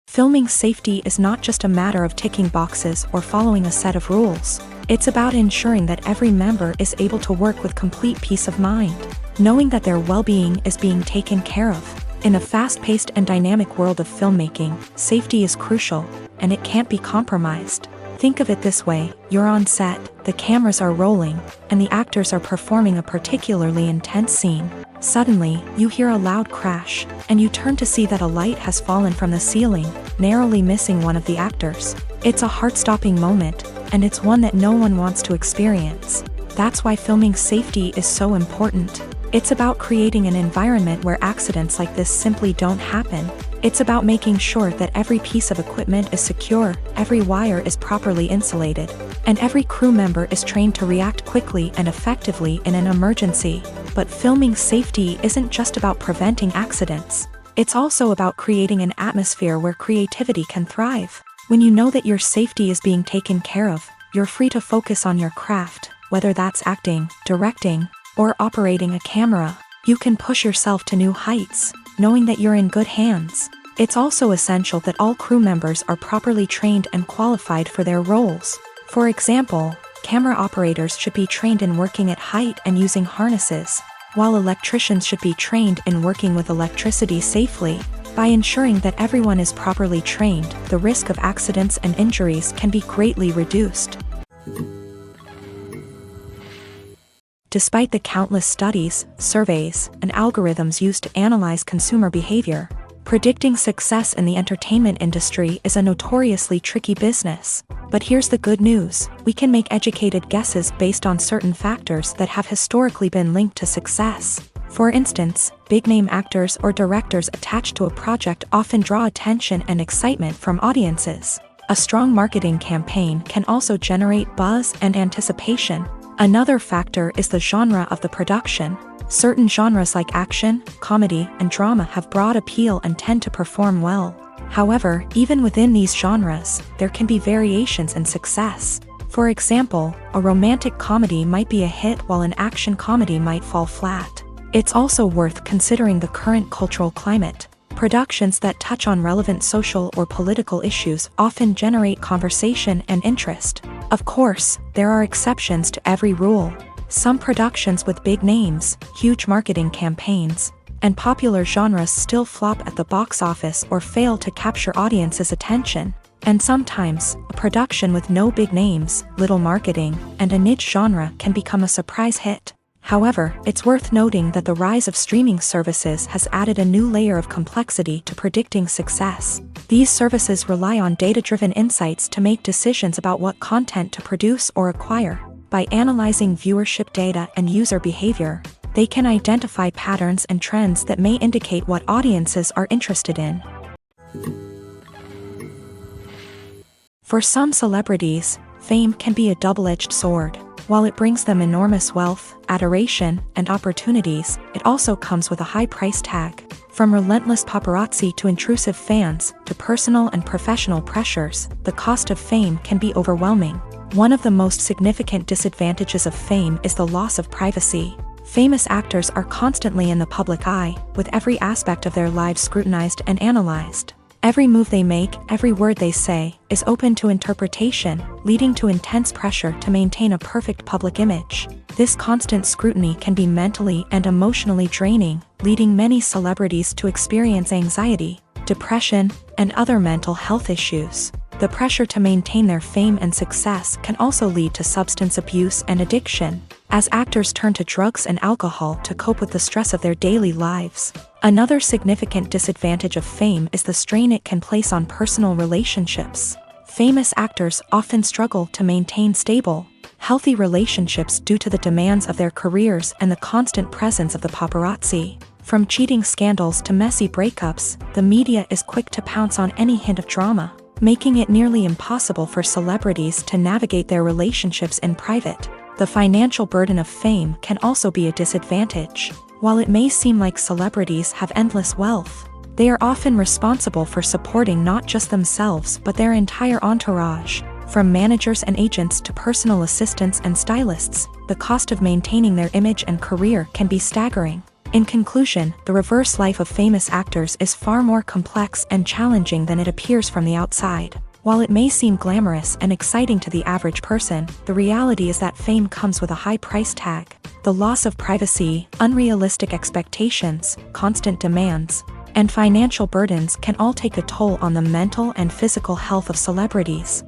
Filming safety is not just a matter of ticking boxes or following a set of rules. It's about ensuring that every member is able to work with complete peace of mind, knowing that their well-being is being taken care of. In a fast-paced and dynamic world of filmmaking, safety is crucial, and it can't be compromised. Think of it this way: you're on set, the cameras are rolling, and the actors are performing a particularly intense scene. Suddenly, you hear a loud crash, and you turn to see that a light has fallen from the ceiling, narrowly missing one of the actors. It's a heart-stopping moment, and it's one that no one wants to experience. That's why filming safety is so important. It's about creating an environment where accidents like this simply don't happen. It's about making sure that every piece of equipment is secure, every wire is properly insulated, and every crew member is trained to react quickly and effectively in an emergency. But filming safety isn't just about preventing accidents. It's also about creating an atmosphere where creativity can thrive. When you know that your safety is being taken care of, you're free to focus on your craft, whether that's acting, directing, or operating a camera. You can push yourself to new heights, knowing that you're in good hands. It's also essential that all crew members are properly trained and qualified for their roles. For example, camera operators should be trained in working at height and using harnesses, while electricians should be trained in working with electricity safely. By ensuring that everyone is properly trained, the risk of accidents and injuries can be greatly reduced. Despite the countless studies, surveys, and algorithms used to analyze consumer behavior, predicting success in the entertainment industry is a notoriously tricky business. But here's the good news: we can make educated guesses based on certain factors that have historically been linked to success. For instance, big-name actors or directors attached to a project often draw attention and excitement from audiences. A strong marketing campaign can also generate buzz and anticipation. Another factor is the genre of the production. Certain genres like action, comedy, and drama have broad appeal and tend to perform well. However, even within these genres, there can be variations in success. For example, a romantic comedy might be a hit while an action comedy might fall flat. It's also worth considering the current cultural climate. Productions that touch on relevant social or political issues often generate conversation and interest. Of course, there are exceptions to every rule. Some productions with big names, huge marketing campaigns, and popular genres still flop at the box office or fail to capture audiences' attention. And sometimes, a production with no big names, little marketing, and a niche genre can become a surprise hit. However, it's worth noting that the rise of streaming services has added a new layer of complexity to predicting success. These services rely on data-driven insights to make decisions about what content to produce or acquire. By analyzing viewership data and user behavior, they can identify patterns and trends that may indicate what audiences are interested in. For some celebrities, fame can be a double-edged sword. While it brings them enormous wealth, adoration, and opportunities, it also comes with a high price tag. From relentless paparazzi to intrusive fans, to personal and professional pressures, the cost of fame can be overwhelming. One of the most significant disadvantages of fame is the loss of privacy. Famous actors are constantly in the public eye, with every aspect of their lives scrutinized and analyzed. Every move they make, every word they say, is open to interpretation, leading to intense pressure to maintain a perfect public image. This constant scrutiny can be mentally and emotionally draining, leading many celebrities to experience anxiety, depression, and other mental health issues. The pressure to maintain their fame and success can also lead to substance abuse and addiction, as actors turn to drugs and alcohol to cope with the stress of their daily lives. Another significant disadvantage of fame is the strain it can place on personal relationships. Famous actors often struggle to maintain stable, healthy relationships due to the demands of their careers and the constant presence of the paparazzi. From cheating scandals to messy breakups, the media is quick to pounce on any hint of drama, making it nearly impossible for celebrities to navigate their relationships in private. The financial burden of fame can also be a disadvantage. While it may seem like celebrities have endless wealth, they are often responsible for supporting not just themselves but their entire entourage. From managers and agents to personal assistants and stylists, the cost of maintaining their image and career can be staggering. In conclusion, the reverse life of famous actors is far more complex and challenging than it appears from the outside. While it may seem glamorous and exciting to the average person, the reality is that fame comes with a high price tag. The loss of privacy, unrealistic expectations, constant demands, and financial burdens can all take a toll on the mental and physical health of celebrities.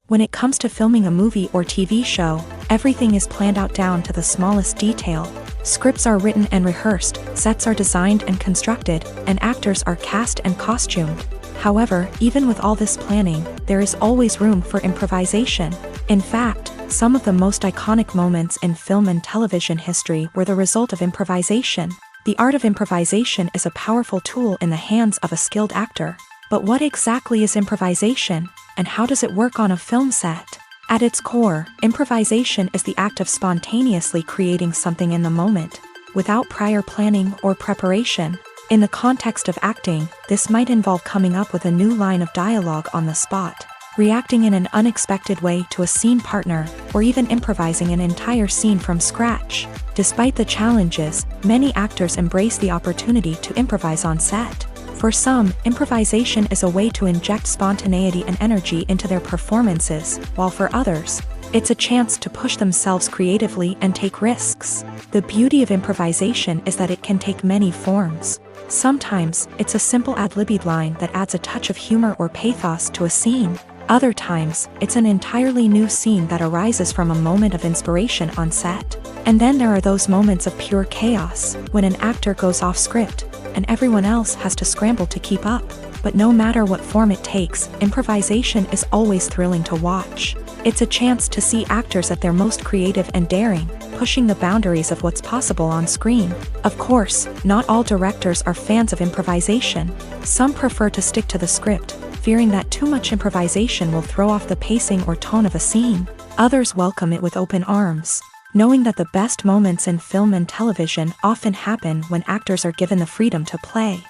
When it comes to filming a movie or TV show, everything is planned out down to the smallest detail. Scripts are written and rehearsed, sets are designed and constructed, and actors are cast and costumed. However, even with all this planning, there is always room for improvisation. In fact, some of the most iconic moments in film and television history were the result of improvisation. The art of improvisation is a powerful tool in the hands of a skilled actor. But what exactly is improvisation, and how does it work on a film set? At its core, improvisation is the act of spontaneously creating something in the moment, without prior planning or preparation. In the context of acting, this might involve coming up with a new line of dialogue on the spot, reacting in an unexpected way to a scene partner, or even improvising an entire scene from scratch. Despite the challenges, many actors embrace the opportunity to improvise on set. For some, improvisation is a way to inject spontaneity and energy into their performances, while for others, it's a chance to push themselves creatively and take risks. The beauty of improvisation is that it can take many forms. Sometimes, it's a simple ad-libbed line that adds a touch of humor or pathos to a scene. Other times, it's an entirely new scene that arises from a moment of inspiration on set. And then there are those moments of pure chaos, when an actor goes off script, and everyone else has to scramble to keep up. But no matter what form it takes, improvisation is always thrilling to watch. It's a chance to see actors at their most creative and daring, pushing the boundaries of what's possible on screen. Of course, not all directors are fans of improvisation. Some prefer to stick to the script, fearing that too much improvisation will throw off the pacing or tone of a scene. Others welcome it with open arms, knowing that the best moments in film and television often happen when actors are given the freedom to play.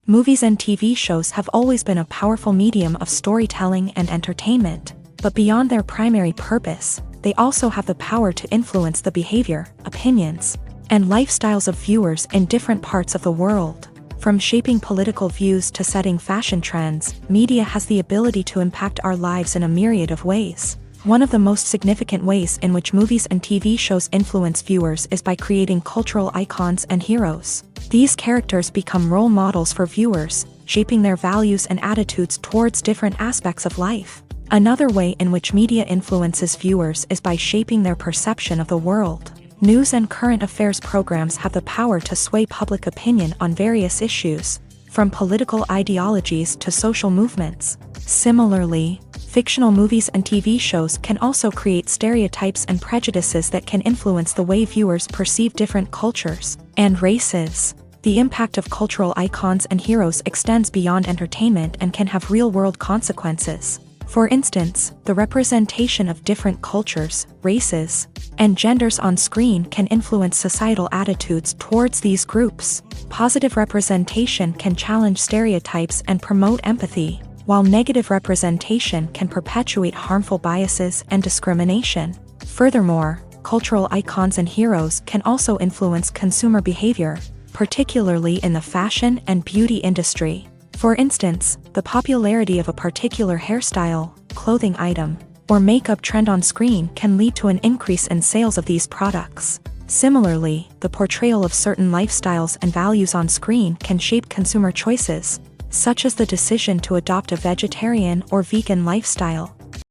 Movies and TV shows have always been a powerful medium of storytelling and entertainment, but beyond their primary purpose, they also have the power to influence the behavior, opinions, and lifestyles of viewers in different parts of the world. From shaping political views to setting fashion trends, media has the ability to impact our lives in a myriad of ways. One of the most significant ways in which movies and TV shows influence viewers is by creating cultural icons and heroes. These characters become role models for viewers, shaping their values and attitudes towards different aspects of life. Another way in which media influences viewers is by shaping their perception of the world. News and current affairs programs have the power to sway public opinion on various issues, from political ideologies to social movements. Similarly, fictional movies and TV shows can also create stereotypes and prejudices that can influence the way viewers perceive different cultures and races. The impact of cultural icons and heroes extends beyond entertainment and can have real-world consequences. For instance, the representation of different cultures, races, and genders on screen can influence societal attitudes towards these groups. Positive representation can challenge stereotypes and promote empathy, while negative representation can perpetuate harmful biases and discrimination. Furthermore, cultural icons and heroes can also influence consumer behavior, particularly in the fashion and beauty industry. For instance, the popularity of a particular hairstyle, clothing item, or makeup trend on screen can lead to an increase in sales of these products. Similarly, the portrayal of certain lifestyles and values on screen can shape consumer choices, such as the decision to adopt a vegetarian or vegan lifestyle.